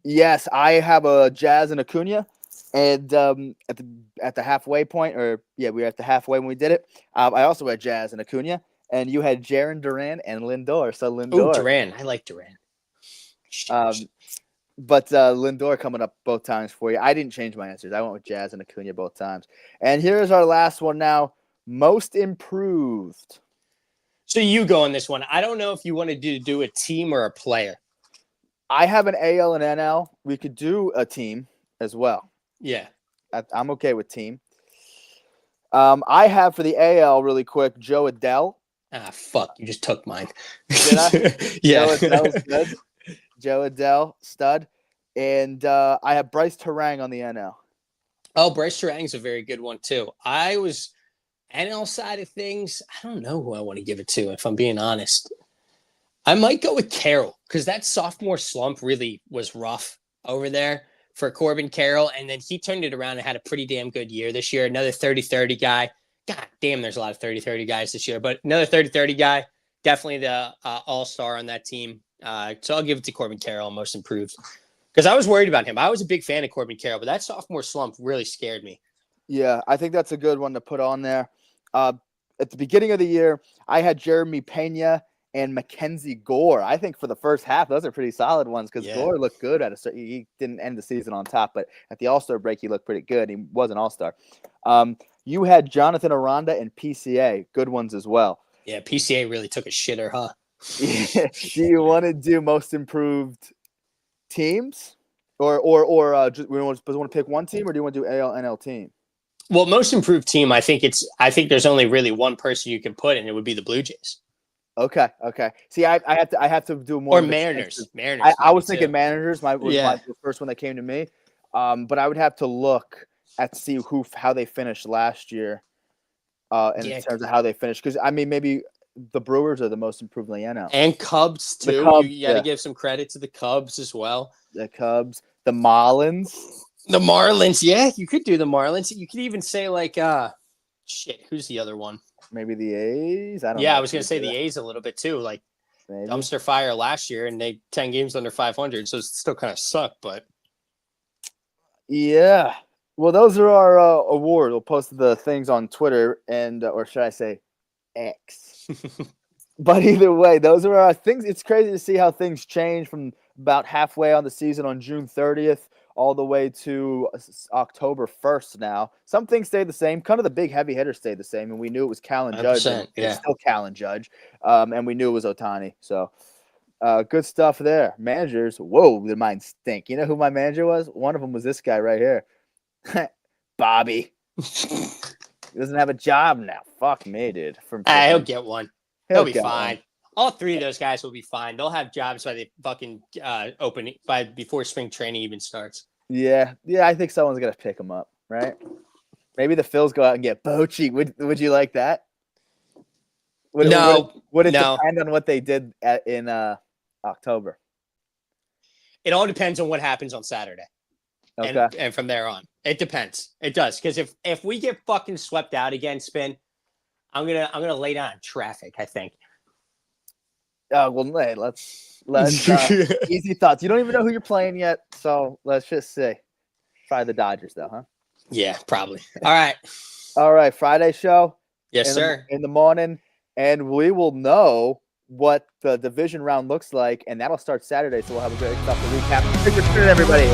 Yes, I have a Jazz and Acuna. And at the halfway point, we were at the halfway when we did it. I also had Jazz and Acuna. And you had Jarren Duran and Lindor. So Lindor. Oh, Duran. I like Duran. But Lindor coming up both times for you. I didn't change my answers. I went with Jazz and Acuna both times. And here's our last one now. Most improved. So you go on this one. I don't know if you wanted to do a team or a player. I have an AL and NL. We could do a team as well. Yeah. I'm okay with team. I have for the AL really quick, Joe Adell. Ah, fuck. You just took mine. Did I? Yeah. Joe Adell's good. Joe Adell, stud. And I have Bryce Terang on the NL. Oh, Bryce Terang's a very good one, too. I was NL side of things. I don't know who I want to give it to, if I'm being honest. I might go with Carroll because that sophomore slump really was rough over there for Corbin Carroll. And then he turned it around and had a pretty damn good year this year. Another 30-30 guy. God damn, there's a lot of 30-30 guys this year. But another 30-30 guy. Definitely the all-star on that team. So I'll give it to Corbin Carroll, most improved. Because I was worried about him. I was a big fan of Corbin Carroll, but that sophomore slump really scared me. Yeah, I think that's a good one to put on there. At the beginning of the year, I had Jeremy Pena and Mackenzie Gore. I think for the first half, those are pretty solid ones because Gore looked good he didn't end the season on top, but at the All-Star break, he looked pretty good. He was an All-Star. You had Jonathan Aranda and PCA, good ones as well. Yeah, PCA really took a shitter, huh? Do you want to do most improved teams, or do we want to pick one team, or do you want to do AL NL team? Well, most improved team, I think there's only really one person you can put, and it would be the Blue Jays. Okay. See, I have to do more. Or Mariners. Mariners. I was thinking Mariners. My first one that came to me. But I would have to look at see how they finished last year. In terms of how they finished, because I mean maybe the Brewers are the most improved in the NL. And Cubs too. You got to give some credit to the Cubs as well. The Cubs, the Marlins. The Marlins, yeah, you could do the Marlins. You could even say like who's the other one? Maybe the A's. I don't know. Yeah, I was gonna say the A's a little bit too. Like maybe. Dumpster fire last year, and they 10 games under 500, so it still kind of sucked. But yeah, well, those are our awards. We'll post the things on Twitter or should I say, X. But either way, those are our things. It's crazy to see how things change from about halfway on the season on June 30th. All the way to October 1st now. Some things stayed the same. Kind of the big heavy hitters stayed the same, and we knew it was Cal and Judge. It's still Cal and Judge, and we knew it was Ohtani. So good stuff there. Managers, whoa, their minds stink. You know who my manager was? One of them was this guy right here. Bobby. He doesn't have a job now. Fuck me, dude. He'll get one. He'll be fine. All three of those guys will be fine. They'll have jobs by the fucking before spring training even starts. Yeah, I think someone's gonna pick them up, right? Maybe the Phils go out and get Bochy. Would you like that? Would it depend on what they did in October? It all depends on what happens on Saturday. Okay. And from there on, it depends. It does, because if we get fucking swept out again, Spin, I'm gonna lay down in traffic. I think. Well, let's easy thoughts. You don't even know who you're playing yet, so let's just see. Try the Dodgers, though, huh? Yeah, probably. All right. Friday show. Yes, sir. In the morning, and we will know what the division round looks like, and that'll start Saturday. So we'll have a great stuff to recap. Everybody.